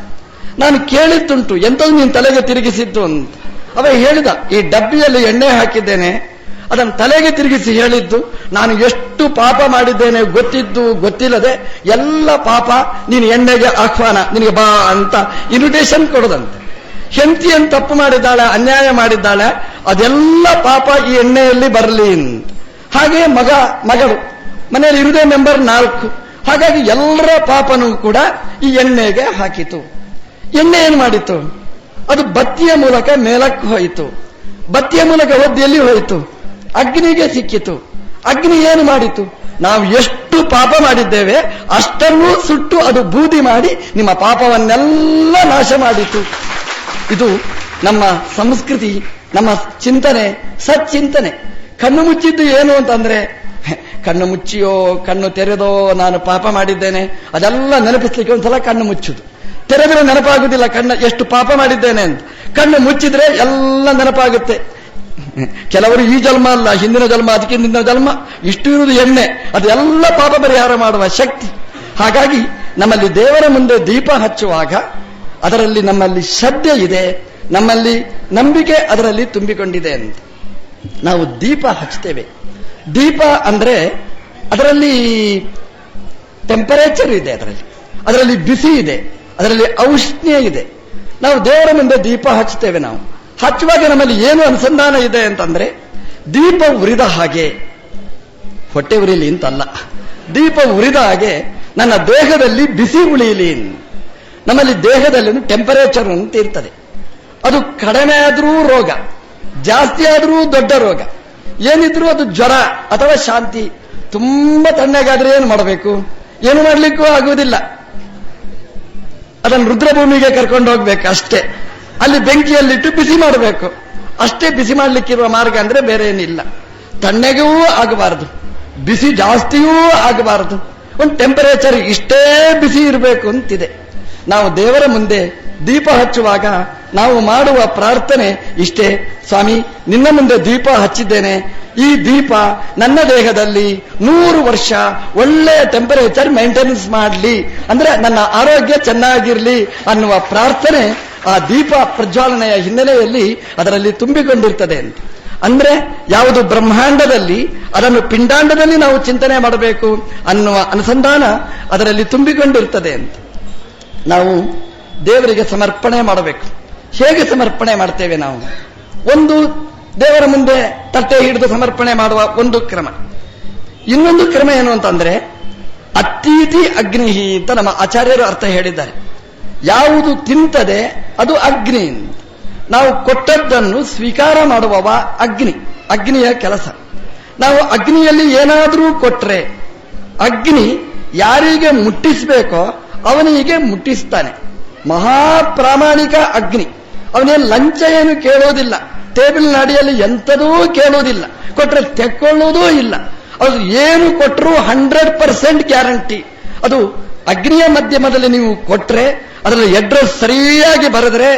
ನಾನು ಕೇಳಿದ್ದುಂಟು, ಎಂಥದ್ದು ನೀನು ತಲೆಗೆ ತಿರುಗಿಸಿದ್ದು ಅಂತ. ಅವ ಹೇಳಿದ, ಈ ಡಬ್ಬಿಯಲ್ಲಿ ಎಣ್ಣೆ ಹಾಕಿದ್ದೇನೆ, ಅದನ್ನು ತಲೆಗೆ ತಿರುಗಿಸಿ ಹೇಳಿದ್ದು, ನಾನು ಎಷ್ಟು ಪಾಪ ಮಾಡಿದ್ದೇನೆ ಗೊತ್ತಿದ್ದು ಗೊತ್ತಿಲ್ಲದೆ ಎಲ್ಲ ಪಾಪ ನೀನು ಎಣ್ಣೆಗೆ ಆಹ್ವಾನ, ನಿನಗೆ ಬಾ ಅಂತ ಇನ್ವಿಟೇಷನ್ ಕೊಡೋದಂತೆ. ಹೆಂಡತಿಯನ್ನು ತಪ್ಪು ಮಾಡಿದ್ದಾಳೆ, ಅನ್ಯಾಯ ಮಾಡಿದ್ದಾಳೆ, ಅದೆಲ್ಲ ಪಾಪ ಈ ಎಣ್ಣೆಯಲ್ಲಿ ಬರಲಿ ಅಂತ. ಹಾಗೆ ಮಗಳು ಮನೆಯಲ್ಲಿ ಇರುವುದೇ ಮೆಂಬರ್ 4. ಹಾಗಾಗಿ ಎಲ್ಲರ ಪಾಪನೂ ಕೂಡ ಈ ಎಣ್ಣೆಗೆ ಹಾಕಿತು. ಎಣ್ಣೆ ಏನು ಮಾಡಿತು? ಅದು ಬತ್ತಿಯ ಮೂಲಕ ಮೇಲಕ್ಕೆ ಹೋಯಿತು. ಬತ್ತಿಯ ಮೂಲಕ ಎಲ್ಲಿ ಹೋಯಿತು? ಅಗ್ನಿಗೆ ಸಿಕ್ಕಿತು. ಅಗ್ನಿ ಏನು ಮಾಡಿತು? ನಾವು ಎಷ್ಟು ಪಾಪ ಮಾಡಿದ್ದೇವೆ ಅಷ್ಟನ್ನೂ ಸುಟ್ಟು ಅದು ಬೂದಿ ಮಾಡಿ ನಿಮ್ಮ ಪಾಪವನ್ನೆಲ್ಲ ನಾಶ ಮಾಡಿತು. ಇದು ನಮ್ಮ ಸಂಸ್ಕೃತಿ, ನಮ್ಮ ಚಿಂತನೆ, ಸಚ್ಚಿಂತನೆ. ಕಣ್ಣು ಮುಚ್ಚಿದ್ದು ಏನು ಅಂತಂದ್ರೆ, ಕಣ್ಣು ಮುಚ್ಚಿಯೋ ಕಣ್ಣು ತೆರೆದೋ ನಾನು ಪಾಪ ಮಾಡಿದ್ದೇನೆ ಅದೆಲ್ಲ ನೆನಪಿಸ್ಲಿಕ್ಕೆ ಒಂದ್ಸಲ ಕಣ್ಣು ಮುಚ್ಚುದು. ತೆರೆದ್ರೆ ನೆನಪಾಗುದಿಲ್ಲ ಎಷ್ಟು ಪಾಪ ಮಾಡಿದ್ದೇನೆ ಅಂತ. ಕಣ್ಣು ಮುಚ್ಚಿದ್ರೆ ಎಲ್ಲ ನೆನಪಾಗುತ್ತೆ. ಕೆಲವರು ಈ ಜನ್ಮ ಅಲ್ಲ, ಹಿಂದಿನ ಜನ್ಮ, ಅದಕ್ಕೆ ಹಿಂದಿನ ಜನ್ಮ, ಇಷ್ಟು ಇರುವುದು ಎಣ್ಣೆ, ಅದೆಲ್ಲ ಪಾಪ ಪರಿಹಾರ ಮಾಡುವ ಶಕ್ತಿ. ಹಾಗಾಗಿ ನಮ್ಮಲ್ಲಿ ದೇವರ ಮುಂದೆ ದೀಪ ಹಚ್ಚುವಾಗ ಅದರಲ್ಲಿ ನಮ್ಮಲ್ಲಿ ಶ್ರದ್ಧೆ ಇದೆ, ನಮ್ಮಲ್ಲಿ ನಂಬಿಕೆ ಅದರಲ್ಲಿ ತುಂಬಿಕೊಂಡಿದೆ ಅಂತ ನಾವು ದೀಪ ಹಚ್ತೇವೆ. ದೀಪ ಅಂದ್ರೆ ಅದರಲ್ಲಿ ಟೆಂಪರೇಚರ್ ಇದೆ, ಅದರಲ್ಲಿ ಬಿಸಿ ಇದೆ, ಅದರಲ್ಲಿ ಔಷ್ಣ್ಯ ಇದೆ. ನಾವು ದೇವರ ಮುಂದೆ ದೀಪ ಹಚ್ತೇವೆ. ನಾವು ಹಚ್ಚುವಾಗ ನಮ್ಮಲ್ಲಿ ಏನು ಅನುಸಂಧಾನ ಇದೆ ಅಂತಂದ್ರೆ, ದೀಪ ಉರಿದ ಹಾಗೆ, ಹೊಟ್ಟೆ ಉರಿಲಿ ಅಂತಲ್ಲ, ದೀಪ ಉರಿದ ಹಾಗೆ ನನ್ನ ದೇಹದಲ್ಲಿ ಬಿಸಿ ಉಳಿಯಲಿ. ನಮ್ಮಲ್ಲಿ ದೇಹದಲ್ಲಿ ಟೆಂಪರೇಚರ್ ಅಂತ ಇರ್ತದೆ. ಅದು ಕಡಿಮೆ ಆದರೂ ರೋಗ, ಜಾಸ್ತಿ ಆದರೂ ದೊಡ್ಡ ರೋಗ, ಏನಿದ್ರೂ ಅದು ಜ್ವರ ಅಥವಾ ಶಾಂತಿ. ತುಂಬಾ ತಣ್ಣಗಾದ್ರೆ ಏನು ಮಾಡಬೇಕು? ಏನು ಮಾಡ್ಲಿಕ್ಕೂ ಆಗುವುದಿಲ್ಲ. ಅದನ್ನು ರುದ್ರಭೂಮಿಗೆ ಕರ್ಕೊಂಡು ಹೋಗ್ಬೇಕು ಅಷ್ಟೇ. ಅಲ್ಲಿ ಬೆಂಕಿಯಲ್ಲಿಟ್ಟು ಬಿಸಿ ಮಾಡಬೇಕು ಅಷ್ಟೇ. ಬಿಸಿ ಮಾಡ್ಲಿಕ್ಕಿರುವ ಮಾರ್ಗ ಅಂದ್ರೆ ಬೇರೆ ಏನಿಲ್ಲ. ತಣ್ಣಗೂ ಆಗಬಾರದು, ಬಿಸಿ ಜಾಸ್ತಿಯೂ ಆಗಬಾರದು, ಒಂದು ಟೆಂಪರೇಚರ್ ಇಷ್ಟೇ ಬಿಸಿ ಇರಬೇಕು ಅಂತಿದೆ. ನಾವು ದೇವರ ಮುಂದೆ ದೀಪ ಹಚ್ಚುವಾಗ ನಾವು ಮಾಡುವ ಪ್ರಾರ್ಥನೆ ಇಷ್ಟೇ: ಸ್ವಾಮಿ, ನಿನ್ನ ಮುಂದೆ ದೀಪ ಹಚ್ಚಿದ್ದೇನೆ, ಈ ದೀಪ ನನ್ನ ದೇಹದಲ್ಲಿ 100 ವರ್ಷ ಒಳ್ಳೆಯ ಟೆಂಪರೇಚರ್ ಮೇಂಟೆನೆನ್ಸ್ ಮಾಡಲಿ, ಅಂದ್ರೆ ನನ್ನ ಆರೋಗ್ಯ ಚೆನ್ನಾಗಿರ್ಲಿ ಅನ್ನುವ ಪ್ರಾರ್ಥನೆ ಆ ದೀಪ ಪ್ರಜ್ವಾಲನೆಯ ಹಿನ್ನೆಲೆಯಲ್ಲಿ ಅದರಲ್ಲಿ ತುಂಬಿಕೊಂಡಿರ್ತದೆ ಅಂತ. ಅಂದ್ರೆ ಯಾವುದು ಬ್ರಹ್ಮಾಂಡದಲ್ಲಿ ಅದನ್ನು ಪಿಂಡಾಂಡದಲ್ಲಿ ನಾವು ಚಿಂತನೆ ಮಾಡಬೇಕು ಅನ್ನುವ ಅನುಸಂಧಾನ ಅದರಲ್ಲಿ ತುಂಬಿಕೊಂಡಿರ್ತದೆ ಅಂತ. ನಾವು ದೇವರಿಗೆ ಸಮರ್ಪಣೆ ಮಾಡಬೇಕು. ಹೇಗೆ ಸಮರ್ಪಣೆ ಮಾಡ್ತೇವೆ ನಾವು? ಒಂದು, ದೇವರ ಮುಂದೆ ತಟ್ಟೆ ಹಿಡಿದು ಸಮರ್ಪಣೆ ಮಾಡುವ ಒಂದು ಕ್ರಮ. ಇನ್ನೊಂದು ಕ್ರಮ ಏನು ಅಂತಂದ್ರೆ ಅತ್ತೀತಿ ಅಗ್ನಿಹಿ ಅಂತ ನಮ್ಮ ಆಚಾರ್ಯರು ಅರ್ಥ ಹೇಳಿದ್ದಾರೆ. ಯಾವುದು ತಿಂತದೆ ಅದು ಅಗ್ನಿ. ನಾವು ಕೊಟ್ಟದ್ದನ್ನು ಸ್ವೀಕಾರ ಮಾಡುವವ ಅಗ್ನಿ, ಅಗ್ನಿಯ ಕೆಲಸ. ನಾವು ಅಗ್ನಿಯಲ್ಲಿ ಏನಾದರೂ ಕೊಟ್ರೆ ಅಗ್ನಿ ಯಾರಿಗೆ ಮುಟ್ಟಿಸಬೇಕೋ ಅವನಿಗೆ ಮುಟ್ಟಿಸ್ತಾನೆ. ಮಹಾಪ್ರಾಮಾಣಿಕ ಅಗ್ನಿ. ಅವನೇನು ಲಂಚ ಏನು ಕೇಳೋದಿಲ್ಲ, ಟೇಬಲ್ ಅಡಿಯಲ್ಲಿ ಎಂಥದೂ ಕೇಳೋದಿಲ್ಲ, ಕೊಟ್ರೆ ತೆಕ್ಕೊಳ್ಳೋದೂ ಇಲ್ಲ. ಅದು ಏನು ಕೊಟ್ಟರೂ 100% ಗ್ಯಾರಂಟಿ. ಅದು ಅಗ್ನಿಯ ಮಾಧ್ಯಮದಲ್ಲಿ ನೀವು ಕೊಟ್ರೆ ಅದರಲ್ಲಿ ಅಡ್ರೆಸ್ ಸರಿಯಾಗಿ ಬರೆದ್ರೆ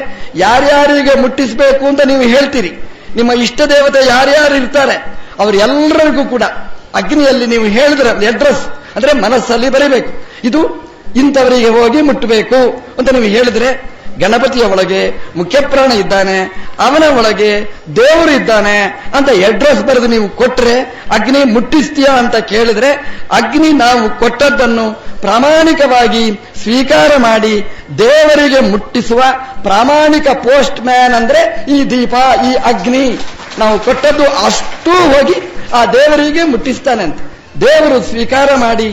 ಯಾರ್ಯಾರಿಗೆ ಮುಟ್ಟಿಸಬೇಕು ಅಂತ ನೀವು ಹೇಳ್ತೀರಿ. ನಿಮ್ಮ ಇಷ್ಟ ದೇವತೆ ಯಾರ್ಯಾರು ಇರ್ತಾರೆ ಅವರೆಲ್ಲರಿಗೂ ಕೂಡ ಅಗ್ನಿಯಲ್ಲಿ ನೀವು ಹೇಳಿದ್ರೆ ಅಡ್ರೆಸ್ ಅಂದ್ರೆ ಮನಸ್ಸಲ್ಲಿ ಬರೀಬೇಕು, ಇದು ಇಂಥವರಿಗೆ ಹೋಗಿ ಮುಟ್ಟಬೇಕು ಅಂತ ನೀವು ಹೇಳಿದ್ರೆ ಗಣಪತಿಯ ಒಳಗೆ ಮುಖ್ಯಪ್ರಾಣ ಇದ್ದಾನೆ, ಅವನ ಒಳಗೆ ದೇವರು ಇದ್ದಾನೆ ಅಂತ ಅಡ್ರೆಸ್ ಬರೆದು ನೀವು ಕೊಟ್ರೆ ಅಗ್ನಿ ಮುಟ್ಟಿಸ್ತೀಯಾ ಅಂತ ಕೇಳಿದ್ರೆ ಅಗ್ನಿ ನಾವು ಕೊಟ್ಟದ್ದನ್ನು ಪ್ರಾಮಾಣಿಕವಾಗಿ ಸ್ವೀಕಾರ ಮಾಡಿ ದೇವರಿಗೆ ಮುಟ್ಟಿಸುವ ಪ್ರಾಮಾಣಿಕ ಪೋಸ್ಟ್ ಮ್ಯಾನ್ ಅಂದ್ರೆ ಈ ದೀಪ, ಈ ಅಗ್ನಿ. ನಾವು ಕೊಟ್ಟದ್ದು ಅಷ್ಟೂ ಹೋಗಿ ಆ ದೇವರಿಗೆ ಮುಟ್ಟಿಸ್ತಾನೆ ಅಂತ. ದೇವರು ಸ್ವೀಕಾರ ಮಾಡಿ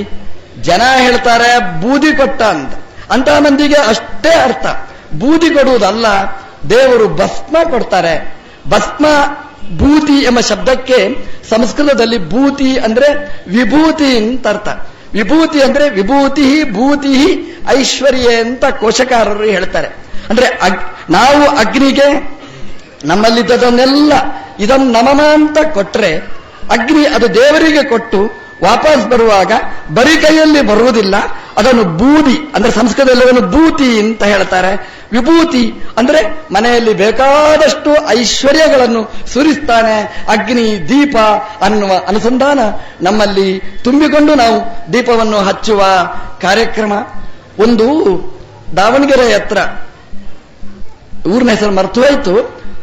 ಜನ ಹೇಳ್ತಾರೆ ಬೂದಿ ಕೊಟ್ಟ ಅಂತ. ಅಂತಹ ಮಂದಿಗೆ ಅಷ್ಟೇ ಅರ್ಥ. ಬೂದಿ ಕೊಡುವುದಲ್ಲ, ದೇವರು ಭಸ್ಮ ಕೊಡ್ತಾರೆ. ಭಸ್ಮ, ಭೂತಿ ಎಂಬ ಶಬ್ದಕ್ಕೆ ಸಂಸ್ಕೃತದಲ್ಲಿ ಭೂತಿ ಅಂದ್ರೆ ವಿಭೂತಿ ಅಂತ ಅರ್ಥ. ವಿಭೂತಿ ಅಂದ್ರೆ ವಿಭೂತಿ ಭೂತಿ ಐಶ್ವರ್ಯ ಅಂತ ಕೋಶಕಾರರು ಹೇಳ್ತಾರೆ. ಅಂದ್ರೆ ನಾವು ಅಗ್ನಿಗೆ ನಮ್ಮಲ್ಲಿದ್ದದನ್ನೆಲ್ಲ ಇದನ್ನು ನಮನ ಅಂತ ಕೊಟ್ರೆ ಅಗ್ನಿ ಅದು ದೇವರಿಗೆ ಕೊಟ್ಟು ವಾಪಸ್ ಬರುವಾಗ ಬರೀ ಕೈಯಲ್ಲಿ ಬರುವುದಿಲ್ಲ, ಅದನ್ನು ಬೂದಿ ಅಂದ್ರೆ ಸಂಸ್ಕೃತದಲ್ಲಿ ಅದನ್ನು ಭೂತಿ ಅಂತ ಹೇಳ್ತಾರೆ. ವಿಭೂತಿ ಅಂದ್ರೆ ಮನೆಯಲ್ಲಿ ಬೇಕಾದಷ್ಟು ಐಶ್ವರ್ಯಗಳನ್ನು ಸುರಿಸ್ತಾನೆ ಅಗ್ನಿ, ದೀಪ ಅನ್ನುವ ಅನುಸಂಧಾನ ನಮ್ಮಲ್ಲಿ ತುಂಬಿಕೊಂಡು ನಾವು ದೀಪವನ್ನು ಹಚ್ಚುವ ಕಾರ್ಯಕ್ರಮ. ಒಂದು ದಾವಣಗೆರೆ ಹತ್ರ, ಊರಿನ ಹೆಸರು ಮರ್ತು ಹೋಯ್ತು,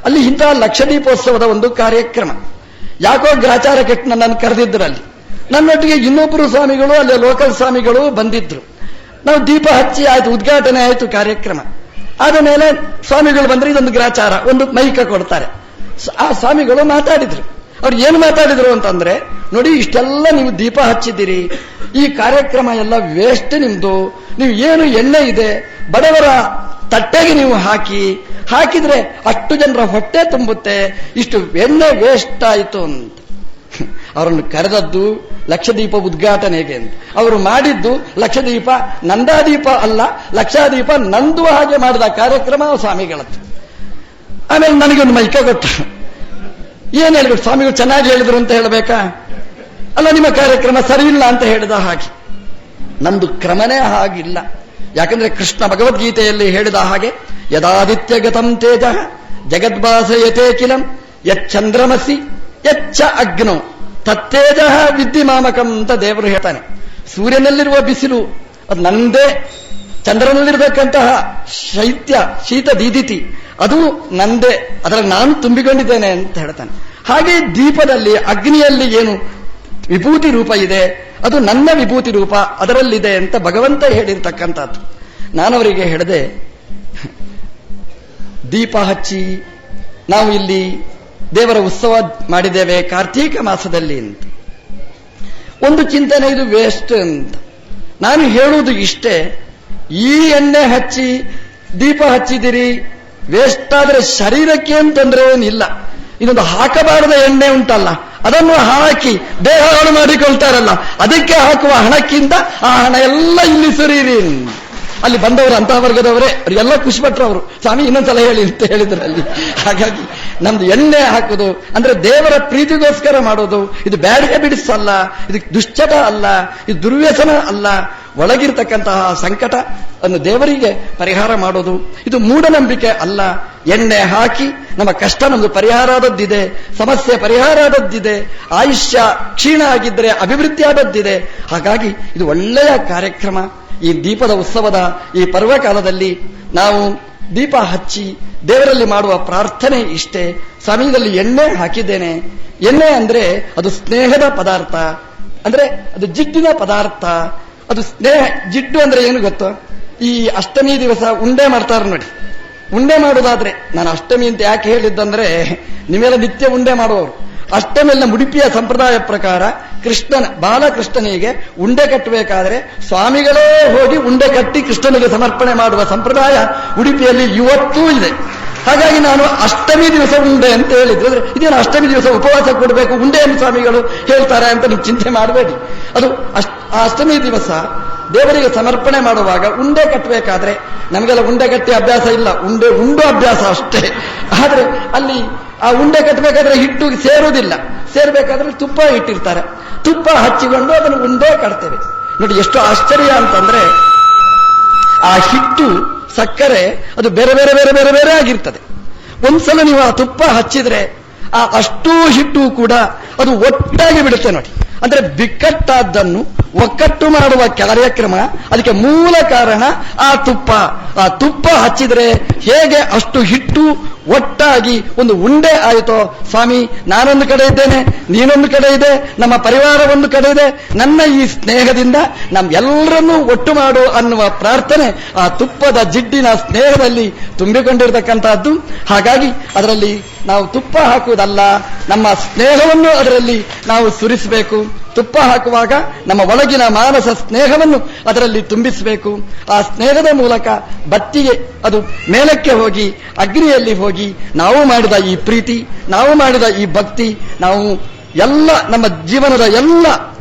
ಅಲ್ಲಿ ಇಂತಹ ಲಕ್ಷದೀಪೋತ್ಸವದ ಒಂದು ಕಾರ್ಯಕ್ರಮ. ಯಾಕೋ ಗ್ರಾಚಾರ ಕೆಟ್ಟು ನನ್ನನ್ನು ಕರೆದಿದ್ರು. ಅಲ್ಲಿ ನನ್ನೊಟ್ಟಿಗೆ ಇನ್ನೊಬ್ಬರು ಸ್ವಾಮಿಗಳು, ಅಲ್ಲಿ ಲೋಕಲ್ ಸ್ವಾಮಿಗಳು ಬಂದಿದ್ರು. ನಾವು ದೀಪ ಹಚ್ಚಿ ಆಯ್ತು, ಉದ್ಘಾಟನೆ ಆಯ್ತು ಕಾರ್ಯಕ್ರಮ. ಆದ ಮೇಲೆ ಸ್ವಾಮಿಗಳು ಬಂದ್ರೆ ಇದೊಂದು ಗ್ರಾಚಾರ, ಒಂದು ಮೈಕ ಕೊಡ್ತಾರೆ. ಆ ಸ್ವಾಮಿಗಳು ಮಾತಾಡಿದ್ರು. ಅವ್ರು ಏನು ಮಾತಾಡಿದ್ರು ಅಂತಂದ್ರೆ, ನೋಡಿ ಇಷ್ಟೆಲ್ಲ ನೀವು ದೀಪ ಹಚ್ಚಿದ್ದೀರಿ, ಈ ಕಾರ್ಯಕ್ರಮ ಎಲ್ಲ ವೇಸ್ಟ್ ನಿಮ್ದು. ನೀವು ಏನು ಎಣ್ಣೆ ಇದೆ ಬಡವರ ತಟ್ಟೆಗೆ ನೀವು ಹಾಕಿದ್ರೆ ಅಷ್ಟು ಜನರ ಹೊಟ್ಟೆ ತುಂಬುತ್ತೆ, ಇಷ್ಟು ಎಣ್ಣೆ ವೇಸ್ಟ್ ಆಯಿತು ಅಂತ. ಅವರನ್ನು ಕರೆದದ್ದು ಲಕ್ಷದೀಪ ಉದ್ಘಾಟನೆಗೆ ಅಂತ. ಅವರು ಮಾಡಿದ್ದು ಲಕ್ಷದೀಪ ನಂದಾದೀಪ ಅಲ್ಲ, ಲಕ್ಷದೀಪ ನಂದುವ ಹಾಗೆ ಮಾಡಿದ ಕಾರ್ಯಕ್ರಮ ಸ್ವಾಮಿಗಳದ್ದು. ಆಮೇಲೆ ನನಗೊಂದು ಮೈಕ ಕೊಟ್ಟರು. ಏನ್ ಹೇಳ್ಬೇಕು, ಸ್ವಾಮಿಗಳು ಚೆನ್ನಾಗಿ ಹೇಳಿದ್ರು ಅಂತ ಹೇಳಬೇಕಾ? ಅಲ್ಲ, ನಿಮ್ಮ ಕಾರ್ಯಕ್ರಮ ಸರಿ ಇಲ್ಲ ಅಂತ ಹೇಳಿದ ಹಾಗೆ. ನಮ್ದು ಕ್ರಮನೇ ಹಾಗಿಲ್ಲ. ಯಾಕಂದ್ರೆ ಕೃಷ್ಣ ಭಗವದ್ಗೀತೆಯಲ್ಲಿ ಹೇಳಿದ ಹಾಗೆ ಯದಾದಿತ್ಯ ಗತಂ ತೇಜ ಜಗದ್ಭಾಸಯತೆ ಕಿಲಂ ಯಚ್ಚಂದ್ರಮಸಿ ಯಚ್ಚ ಅಗ್ನೋ ತತ್ತೇಜ ವಿದ್ಧಿಮಾಮಕಂ ಅಂತ ದೇವರು ಹೇಳ್ತಾನೆ. ಸೂರ್ಯನಲ್ಲಿರುವ ಬಿಸಿಲು ಅದು ನಂದೇ, ಚಂದ್ರನಲ್ಲಿರತಕ್ಕಂತಹ ಶೀತ ದೀದಿತಿ ಅದು ನಂದೇ, ಅದರಲ್ಲಿ ನಾನು ತುಂಬಿಕೊಂಡಿದ್ದೇನೆ ಅಂತ ಹೇಳ್ತಾನೆ. ಹಾಗೆ ದೀಪದಲ್ಲಿ ಅಗ್ನಿಯಲ್ಲಿ ಏನು ವಿಭೂತಿ ರೂಪ ಇದೆ ಅದು ನನ್ನ ವಿಭೂತಿ ರೂಪ ಅದರಲ್ಲಿದೆ ಅಂತ ಭಗವಂತ ಹೇಳಿರ್ತಕ್ಕಂಥದ್ದು. ನಾನವರಿಗೆ ಹೇಳಿದೆ, ದೀಪ ಹಚ್ಚಿ ನಾವು ಇಲ್ಲಿ ದೇವರ ಉತ್ಸವ ಮಾಡಿದ್ದೇವೆ ಕಾರ್ತೀಕ ಮಾಸದಲ್ಲಿ ಅಂತ. ಒಂದು ಚಿಂತನೆ ಇದು ವೇಸ್ಟ್ ಅಂತ. ನಾನು ಹೇಳುವುದು ಇಷ್ಟೇ, ಈ ಎಣ್ಣೆ ಹಚ್ಚಿ ದೀಪ ಹಚ್ಚಿದಿರಿ, ವೇಸ್ಟ್ ಆದ್ರೆ ಶರೀರಕ್ಕೆ ಅಂತಂದ್ರೆ ಏನಿಲ್ಲ. ಇನ್ನೊಂದು ಹಾಕಬಾರದ ಎಣ್ಣೆ ಉಂಟಲ್ಲ, ಅದನ್ನು ಹಾಕಿ ದೇಹ ಹಾಳು ಮಾಡಿಕೊಳ್ತಾರಲ್ಲ, ಅದಕ್ಕೆ ಹಾಕುವ ಹಣಕ್ಕಿಂತ ಆ ಹಣ ಎಲ್ಲ ಇಲ್ಲಿ ಸುರೀರಿ. ಅಲ್ಲಿ ಬಂದವರು ಅಂತಹ ವರ್ಗದವರೇ, ಅವರಿಗೆಲ್ಲ ಖುಷಿಪಟ್ಟರು. ಅವರು ಸ್ವಾಮಿ ಇನ್ನೊಂದ್ಸಲ ಹೇಳಿ ಅಂತ ಹೇಳಿದ್ರು ಅಲ್ಲಿ. ಹಾಗಾಗಿ ನಮ್ದು ಎಣ್ಣೆ ಹಾಕೋದು ಅಂದ್ರೆ ದೇವರ ಪ್ರೀತಿಗೋಸ್ಕರ ಮಾಡೋದು. ಇದು ಬ್ಯಾಡ್ ಹ್ಯಾಬಿಟ್ಸ್ ಅಲ್ಲ, ಇದು ದುಶ್ಚಟ ಅಲ್ಲ, ಇದು ದುರ್ವ್ಯಸನ ಅಲ್ಲ. ಒಳಗಿರ್ತಕ್ಕಂತಹ ಸಂಕಟ ಅನ್ನು ದೇವರಿಗೆ ಪರಿಹಾರ ಮಾಡೋದು ಇದು ಮೂಢನಂಬಿಕೆ ಅಲ್ಲ. ಎಣ್ಣೆ ಹಾಕಿ ನಮ್ಮ ಕಷ್ಟ ನಮ್ದು ಪರಿಹಾರ ಆದದ್ದಿದೆ, ಸಮಸ್ಯೆ ಪರಿಹಾರ ಆದದ್ದಿದೆ, ಆಯುಷ್ಯ ಕ್ಷೀಣ ಆಗಿದ್ರೆ ಅಭಿವೃದ್ಧಿ ಆದದ್ದಿದೆ. ಹಾಗಾಗಿ ಇದು ಒಳ್ಳೆಯ ಕಾರ್ಯಕ್ರಮ. ಈ ದೀಪದ ಉತ್ಸವದ ಈ ಪರ್ವಕಾಲದಲ್ಲಿ ನಾವು ದೀಪ ಹಚ್ಚಿ ದೇವರಲ್ಲಿ ಮಾಡುವ ಪ್ರಾರ್ಥನೆ ಇಷ್ಟೇ. ಸ್ವಾಮಿಯಲ್ಲಿ ಎಣ್ಣೆ ಹಾಕಿದ್ದೇನೆ. ಎಣ್ಣೆ ಅಂದ್ರೆ ಅದು ಸ್ನೇಹದ ಪದಾರ್ಥ, ಅಂದ್ರೆ ಅದು ಜಿಡ್ಡಿನ ಪದಾರ್ಥ. ಅದು ಸ್ನೇಹ. ಜಿಡ್ಡು ಅಂದ್ರೆ ಏನು ಗೊತ್ತೋ? ಈ ಅಷ್ಟಮಿ ದಿವಸ ಉಂಡೆ ಮಾಡ್ತಾರೆ ನೋಡಿ. ಉಂಡೆ ಮಾಡುವುದಾದ್ರೆ, ನಾನು ಅಷ್ಟಮಿ ಅಂತ ಯಾಕೆ ಹೇಳಿದ್ದಂದ್ರೆ, ನಿಮ್ಮೆಲ್ಲ ನಿತ್ಯ ಉಂಡೆ ಮಾಡುವವರು. ಅಷ್ಟಮಿಯಲ್ಲ ಉಡುಪಿಯ ಸಂಪ್ರದಾಯ ಪ್ರಕಾರ ಬಾಲಕೃಷ್ಣನಿಗೆ ಉಂಡೆ ಕಟ್ಟಬೇಕಾದ್ರೆ ಸ್ವಾಮಿಗಳೇ ಹೋಗಿ ಉಂಡೆ ಕಟ್ಟಿ ಕೃಷ್ಣನಿಗೆ ಸಮರ್ಪಣೆ ಮಾಡುವ ಸಂಪ್ರದಾಯ ಉಡುಪಿಯಲ್ಲಿ ಇವತ್ತೂ ಇದೆ. ಹಾಗಾಗಿ ನಾನು ಅಷ್ಟಮಿ ದಿವಸ ಉಂಡೆ ಅಂತ ಹೇಳಿದ್ರೆ, ಇದೇನು ಅಷ್ಟಮಿ ದಿವಸ ಉಪವಾಸ ಕೊಡಬೇಕು, ಉಂಡೆಯನ್ನು ಸ್ವಾಮಿಗಳು ಹೇಳ್ತಾರೆ ಅಂತ ನೀವು ಚಿಂತೆ ಮಾಡಬೇಡಿ. ಅದು ಆ ಅಷ್ಟಮಿ ದಿವಸ ದೇವರಿಗೆ ಸಮರ್ಪಣೆ ಮಾಡುವಾಗ ಉಂಡೆ ಕಟ್ಟಬೇಕಾದ್ರೆ, ನಮಗೆಲ್ಲ ಉಂಡೆ ಕಟ್ಟಿ ಅಭ್ಯಾಸ ಇಲ್ಲ, ಉಂಡು ಅಭ್ಯಾಸ ಅಷ್ಟೇ. ಆದ್ರೆ ಅಲ್ಲಿ ಆ ಉಂಡೆ ಕಟ್ಟಬೇಕಾದ್ರೆ ಹಿಟ್ಟು ಸೇರುವುದಿಲ್ಲ. ಸೇರ್ಬೇಕಾದ್ರೆ ತುಪ್ಪ ಇಟ್ಟಿರ್ತಾರೆ. ತುಪ್ಪ ಹಚ್ಚಿಕೊಂಡು ಅದನ್ನು ಉಂಡೆ ಕಟ್ತೇವೆ. ನೋಡಿ ಎಷ್ಟು ಆಶ್ಚರ್ಯ ಅಂತಂದ್ರೆ, ಆ ಹಿಟ್ಟು ಸಕ್ಕರೆ ಅದು ಬೇರೆ ಬೇರೆ ಬೇರೆ ಬೇರೆ ಬೇರೆ ಆಗಿರ್ತದೆ. ಒಂದ್ಸಲ ನೀವು ಆ ತುಪ್ಪ ಹಚ್ಚಿದ್ರೆ ಆ ಅಷ್ಟೂ ಹಿಟ್ಟು ಕೂಡ ಅದು ಒಟ್ಟಾಗಿ ಬಿಡುತ್ತೆ ನೋಡಿ. ಅಂದ್ರೆ ಬಿಕ್ಕಟ್ಟಾದ್ದನ್ನು ಒಕ್ಕಟ್ಟು ಮಾಡುವ ಕಾರ್ಯಕ್ರಮ, ಅದಕ್ಕೆ ಮೂಲ ಕಾರಣ ಆ ತುಪ್ಪ. ಆ ತುಪ್ಪ ಹಚ್ಚಿದ್ರೆ ಹೇಗೆ ಅಷ್ಟು ಹಿಟ್ಟು ಒಟ್ಟಾಗಿ ಒಂದು ಉಂಡೆ ಆಯಿತೋ, ಸ್ವಾಮಿ ನಾನೊಂದು ಕಡೆ ಇದ್ದೇನೆ, ನೀನೊಂದು ಕಡೆ ಇದೆ, ನಮ್ಮ ಪರಿವಾರ ಒಂದು ಕಡೆ ಇದೆ, ನನ್ನ ಈ ಸ್ನೇಹದಿಂದ ನಮ್ಮೆಲ್ಲರನ್ನೂ ಒಟ್ಟು ಮಾಡು ಅನ್ನುವ ಪ್ರಾರ್ಥನೆ ಆ ತುಪ್ಪದ ಜಿಡ್ಡಿನ ಸ್ನೇಹದಲ್ಲಿ ತುಂಬಿಕೊಂಡಿರತಕ್ಕಂತಹದ್ದು. ಹಾಗಾಗಿ ಅದರಲ್ಲಿ ನಾವು ತುಪ್ಪ ಹಾಕುವುದಲ್ಲ, ನಮ್ಮ ಸ್ನೇಹವನ್ನು ಅದರಲ್ಲಿ ನಾವು ಸುರಿಸಬೇಕು. ತುಪ್ಪ ಹಾಕುವಾಗ ನಮ್ಮ ಒಳಗಿನ ಮಾನಸ ಸ್ನೇಹವನ್ನು ಅದರಲ್ಲಿ ತುಂಬಿಸಬೇಕು. ಆ ಸ್ನೇಹದ ಮೂಲಕ ಬತ್ತಿಗೆ ಅದು ಮೇಲಕ್ಕೆ ಹೋಗಿ ಅಗ್ನಿಯಲ್ಲಿ ಹೋಗಿ ನಾವು ಮಾಡಿದ ಈ ಪ್ರೀತಿ, ನಾವು ಮಾಡಿದ ಈ ಭಕ್ತಿ, ನಾವು ಎಲ್ಲ ನಮ್ಮ ಜೀವನದ ಎಲ್ಲ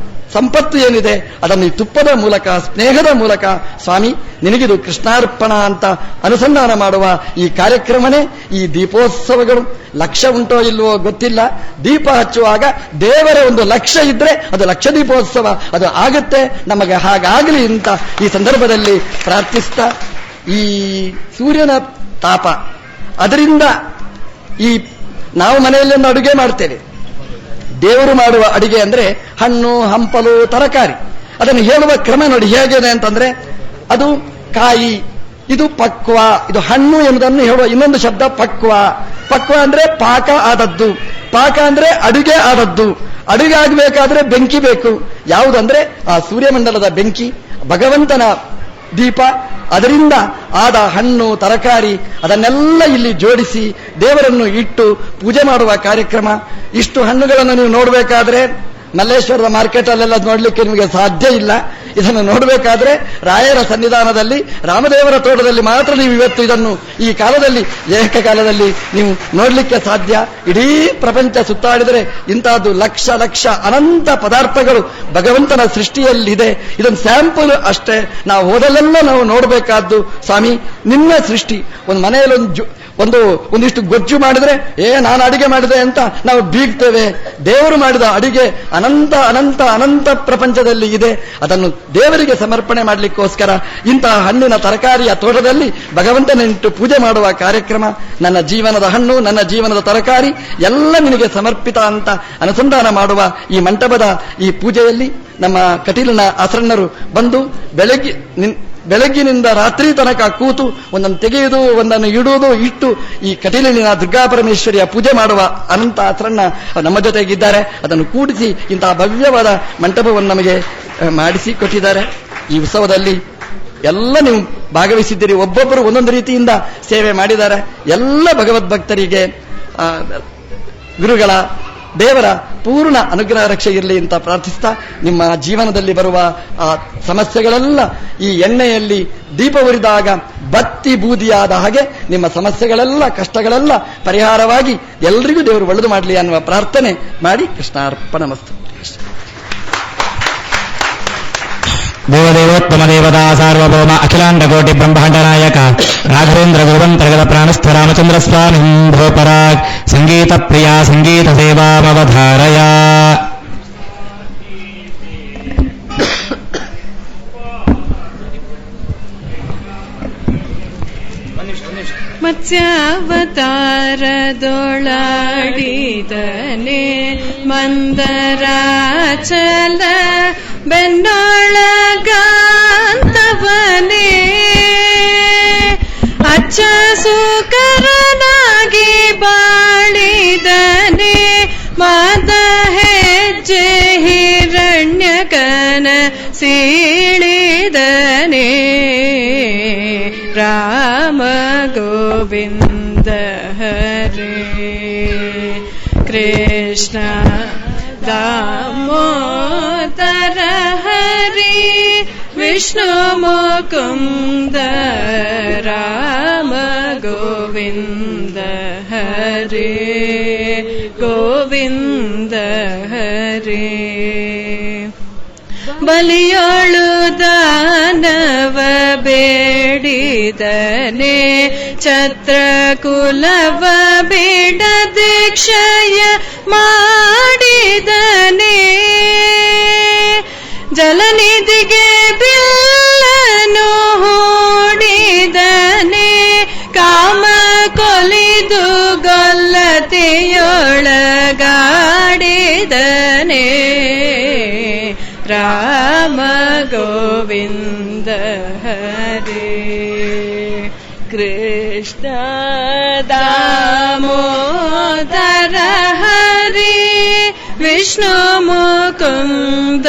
ಸಂಪತ್ತು ಏನಿದೆ ಅದನ್ನು ಈ ತುಪ್ಪದ ಮೂಲಕ, ಸ್ನೇಹದ ಮೂಲಕ ಸ್ವಾಮಿ ನಿನಗಿದು ಕೃಷ್ಣಾರ್ಪಣ ಅಂತ ಅನುಸಂಧಾನ ಮಾಡುವ ಈ ಕಾರ್ಯಕ್ರಮನೇ ಈ ದೀಪೋತ್ಸವಗಳು. ಲಕ್ಷ್ಯ ಉಂಟೋ ಇಲ್ವೋ ಗೊತ್ತಿಲ್ಲ. ದೀಪ ಹಚ್ಚುವಾಗ ದೇವರ ಒಂದು ಲಕ್ಷ್ಯ ಇದ್ರೆ ಅದು ಲಕ್ಷ ದೀಪೋತ್ಸವ, ಅದು ಆಗುತ್ತೆ. ನಮಗೆ ಹಾಗಾಗಲಿ ಅಂತ ಈ ಸಂದರ್ಭದಲ್ಲಿ ಪ್ರಾರ್ಥಿಸ್ತಾ, ಈ ಸೂರ್ಯನ ತಾಪ, ಅದರಿಂದ ಈ ನಾವು ಮನೆಯಲ್ಲಿ ಒಂದು ಅಡುಗೆ ಮಾಡ್ತೇವೆ. ದೇವರು ಮಾಡುವ ಅಡಿಗೆ ಅಂದ್ರೆ ಹಣ್ಣು, ಹಂಪಲು, ತರಕಾರಿ. ಅದನ್ನು ಹೇಳುವ ಕ್ರಮ ನೋಡಿ ಹೇಗಿದೆ ಅಂತಂದ್ರೆ, ಅದು ಕಾಯಿ, ಇದು ಪಕ್ವ, ಇದು ಹಣ್ಣು ಎಂಬುದನ್ನು ಹೇಳುವ ಇನ್ನೊಂದು ಶಬ್ದ ಪಕ್ವ. ಪಕ್ವ ಅಂದ್ರೆ ಪಾಕ ಆದದ್ದು, ಪಾಕ ಅಂದ್ರೆ ಅಡುಗೆ ಆದದ್ದು. ಅಡುಗೆ ಆಗಬೇಕಾದ್ರೆ ಬೆಂಕಿ ಬೇಕು. ಯಾವುದಂದ್ರೆ ಆ ಸೂರ್ಯಮಂಡಲದ ಬೆಂಕಿ, ಭಗವಂತನ ದೀಪ, ಅದರಿಂದ ಆದ ಹಣ್ಣು, ತರಕಾರಿ ಅದನ್ನೆಲ್ಲ ಇಲ್ಲಿ ಜೋಡಿಸಿ ದೇವರನ್ನು ಇಟ್ಟು ಪೂಜೆ ಮಾಡುವ ಕಾರ್ಯಕ್ರಮ. ಇಷ್ಟು ಹಣ್ಣುಗಳನ್ನು ನೀವು ನೋಡಬೇಕಾದ್ರೆ ಮಲ್ಲೇಶ್ವರದ ಮಾರ್ಕೆಟಲ್ಲೆಲ್ಲ ನೋಡ್ಲಿಕ್ಕೆ ನಿಮಗೆ ಸಾಧ್ಯ ಇಲ್ಲ. ಇದನ್ನು ನೋಡಬೇಕಾದ್ರೆ ರಾಯರ ಸನ್ನಿಧಾನದಲ್ಲಿ, ರಾಮದೇವರ ತೋಟದಲ್ಲಿ ಮಾತ್ರ ನೀವು ಇವತ್ತು ಇದನ್ನು ಈ ಕಾಲದಲ್ಲಿ, ಏಕಕಾಲದಲ್ಲಿ ನೀವು ನೋಡ್ಲಿಕ್ಕೆ ಸಾಧ್ಯ. ಇಡೀ ಪ್ರಪಂಚ ಸುತ್ತಾಡಿದರೆ ಇಂತಹದ್ದು ಲಕ್ಷ ಲಕ್ಷ ಅನಂತ ಪದಾರ್ಥಗಳು ಭಗವಂತನ ಸೃಷ್ಟಿಯಲ್ಲಿದೆ. ಇದೊಂದು ಸ್ಯಾಂಪಲ್ ಅಷ್ಟೇ. ನಾವು ಹೋದಲ್ಲೆಲ್ಲ ನಾವು ನೋಡಬೇಕಾದ್ದು, ಸ್ವಾಮಿ ನಿನ್ನ ಸೃಷ್ಟಿ. ಒಂದು ಮನೆಯಲ್ಲಿ ಒಂದಿಷ್ಟು ಗೊಜ್ಜು ಮಾಡಿದ್ರೆ ನಾನು ಅಡಿಗೆ ಮಾಡಿದೆ ಅಂತ ನಾವು ಬೀಗ್ತೇವೆ. ದೇವರು ಮಾಡಿದ ಅಡಿಗೆ ಅನಂತ ಅನಂತ ಅನಂತ ಪ್ರಪಂಚದಲ್ಲಿ ಇದೆ. ಅದನ್ನು ದೇವರಿಗೆ ಸಮರ್ಪಣೆ ಮಾಡಲಿಕ್ಕೋಸ್ಕರ ಇಂತಹ ಹಣ್ಣಿನ ತರಕಾರಿಯ ತೋಟದಲ್ಲಿ ಭಗವಂತನಿಟ್ಟು ಪೂಜೆ ಮಾಡುವ ಕಾರ್ಯಕ್ರಮ. ನನ್ನ ಜೀವನದ ಹಣ್ಣು, ನನ್ನ ಜೀವನದ ತರಕಾರಿ ಎಲ್ಲ ನಿನಗೆ ಸಮರ್ಪಿತ ಅಂತ ಅನುಸಂಧಾನ ಮಾಡುವ ಈ ಮಂಟಪದ ಈ ಪೂಜೆಯಲ್ಲಿ ನಮ್ಮ ಕಟೀಲಿನ ಆಸರಣರು ಬಂದು ಬೆಳಗ್ಗಿನಿಂದ ರಾತ್ರಿ ತನಕ ಕೂತು ಒಂದನ್ನು ತೆಗೆಯುವುದು, ಒಂದನ್ನು ಇಡುವುದು, ಇಟ್ಟು ಈ ಕಟೀಲಿನ ದುರ್ಗಾಪರಮೇಶ್ವರಿಯ ಪೂಜೆ ಮಾಡುವ ಅನಂತ ಆಸರಣ ನಮ್ಮ ಜೊತೆಗಿದ್ದಾರೆ. ಅದನ್ನು ಕೂಡಿಸಿ ಇಂತಹ ಭವ್ಯವಾದ ಮಂಟಪವನ್ನು ನಮಗೆ ಮಾಡಿಸಿ ಕೊಟ್ಟಿದ್ದಾರೆ. ಈ ಉತ್ಸವದಲ್ಲಿ ಎಲ್ಲ ನೀವು ಭಾಗವಹಿಸಿದ್ದೀರಿ. ಒಬ್ಬೊಬ್ಬರು ಒಂದೊಂದು ರೀತಿಯಿಂದ ಸೇವೆ ಮಾಡಿದ್ದಾರೆ. ಎಲ್ಲ ಭಗವದ್ಭಕ್ತರಿಗೆ ಗುರುಗಳ, ದೇವರ ಪೂರ್ಣ ಅನುಗ್ರಹ ರಕ್ಷೆ ಇರಲಿ ಅಂತ ಪ್ರಾರ್ಥಿಸ್ತಾ, ನಿಮ್ಮ ಜೀವನದಲ್ಲಿ ಬರುವ ಆ ಸಮಸ್ಯೆಗಳೆಲ್ಲ ಈ ಎಣ್ಣೆಯಲ್ಲಿ ದೀಪ ಉರಿದಾಗ ಬತ್ತಿ ಬೂದಿಯಾದ ಹಾಗೆ ನಿಮ್ಮ ಸಮಸ್ಯೆಗಳೆಲ್ಲ, ಕಷ್ಟಗಳೆಲ್ಲ ಪರಿಹಾರವಾಗಿ ಎಲ್ರಿಗೂ ದೇವರು ಒಳ್ಳೆದು ಮಾಡಲಿ ಅನ್ನುವ ಪ್ರಾರ್ಥನೆ ಮಾಡಿ ಕೃಷ್ಣಾರ್ಪಣಮಸ್ತು. ದೇವದೇವೋತ್ತಮ ದೇವತಾ ಸಾರ್ವಭೌಮ ಅಖಿಲಾಂಡ ಕೋಟಿ ಬ್ರಹ್ಮಾಂಡ ನಾಯಕ ರಾಘವೇಂದ್ರ ಗುರುವಂತರ್ಗತ ಪ್ರಾಣಸ್ಥ ರಾಮಚಂದ್ರ ಸ್ವಾಮಿ ಭೋಪರಾಗ್ ಸಂಗೀತ ಪ್ರಿಯ ಸಂಗೀತ ಸೇವಾಮವಧಾರಯ. ಮತ್ಸ್ಯಾವತಾರದೊಳಾಡಿದನೆ ಮಂದರಾಚಲ ಬೆನ್ನೊಳಗಾಂತವನೇ ಅಚ್ಚ ಸುಕರನಾಗಿ ಬಾಳಿದನೆ ಮಾದ ಹೆಜ್ಜೆ ಹಿರಣ್ಯಕನ ಸೀಳಿದನೆ ರಾಮ ಗೋವಿಂದ ಹರೇ ಕೃಷ್ಣ ದಾಮೋದರ ಹರಿ ವಿಷ್ಣು ಮುಕುಂದ ರಾಮ ಗೋವಿಂದ ಹರೇ ಗೋವಿಂದ ಹರೇ ಬಲಿಯೋಳು ದಾನವ ಬೇಡಿದನೆ ಛತ್ರಕುಲವ ಬಿಡದೆ ಕ್ಷಯ ಮಾಡಿದನೆ ಜಲನಿಧಿಗೆ ಬಿಲ್ಲನು ಹೂಡಿದನೆ ಕಾಮ ಕೊಲಿದು ಗೊಲ್ಲತೆಯೊಳಗಾಡಿದನೆ ರಾಮ ಗೋವಿಂದ ಹರೇ ಕೃಷ್ಣ ದಾಮೋದರ ಹರಿ ವಿಷ್ಣು ಮುಕುಂದ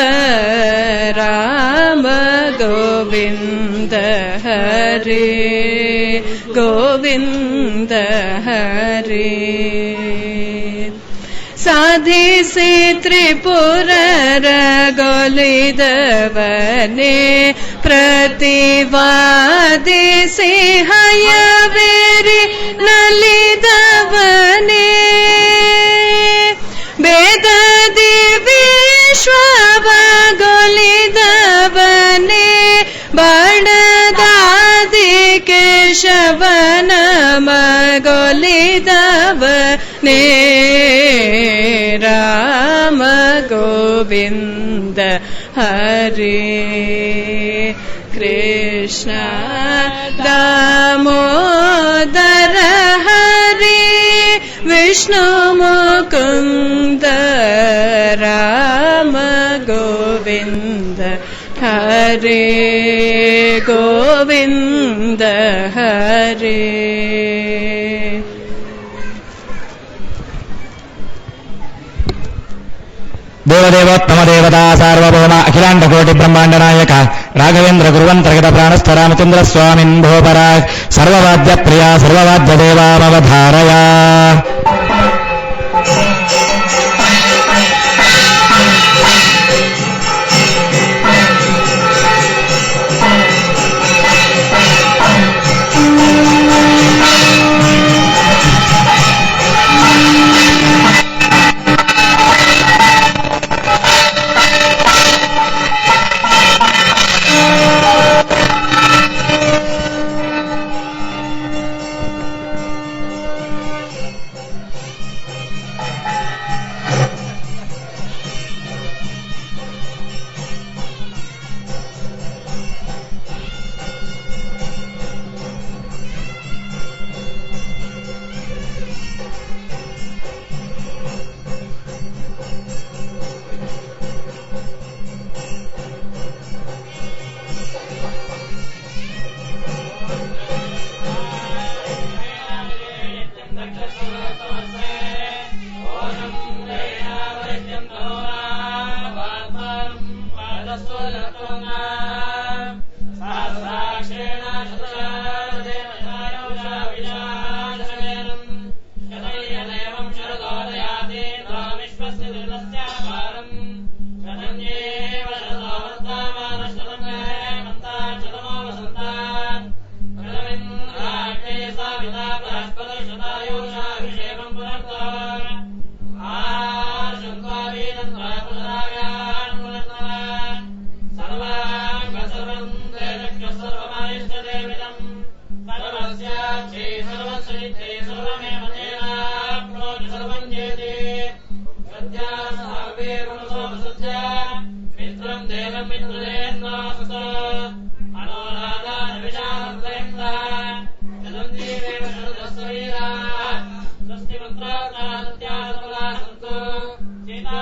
ರಾಮ ಗೋವಿಂದ ಹರೇ ಗೋವಿಂದ ಹರೇ ಸಾಧಿಸಿ ತ್ರಿಪುರರಗೊಲಿದವನೇ ಪ್ರತಿವಾದಿಸಿ ಹಯವೇರಿ ನಲಿದವನೇ ಬೇದದಿ ವಿಶ್ವವಗೊಲಿದವನೇ ಬಣದಾದಿ ಕೇಶವನ ಮಗೊಲಿದವನೇ ರಾಮ ಗೋವಿಂದ ಹರೇ ಕೃಷ್ಣ ದಾಮೋದರ ಹರಿ ವಿಷ್ಣು ಮುಕುಂದ ರಾಮ ಗೋವಿಂದ ಹರೇ ಗೋವಿಂದ ಹರೇ ದೇವದೇವೋತ್ತಮ ದೇವತಾ ಸಾರ್ವಭೌಮ ಅಖಿಲಾಂಡ ಕೋಟಿ ಬ್ರಹ್ಮಾಂಡ ನಾಯಕ ರಾಘವೇಂದ್ರ ಗುರುವಂತರ್ಗತ ಪ್ರಾಣಸ್ಥ ರಾಮಚಂದ್ರ ಸ್ವಾಮಿನ್ ಭೋಪರಾಗ್ ಸರ್ವವಾದ್ಯ ಪ್ರಿಯ ಸರ್ವವಾದ್ಯ ದೇವಾಮವಧಾರಯ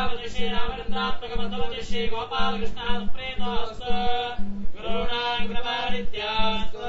ಶ್ರೀ ಶ್ರೀರಾಮಚಂದ್ರಾತ್ಮಕಮಧ್ಯವತಿ ಶ್ರೀ ಗೋಪಾಲಕೃಷ್ಣ ಪ್ರೇತೋಸ್ತು ಗುರುಣಾಂ ಕೃಪಾನಿತ್ಯಾಸ್ತು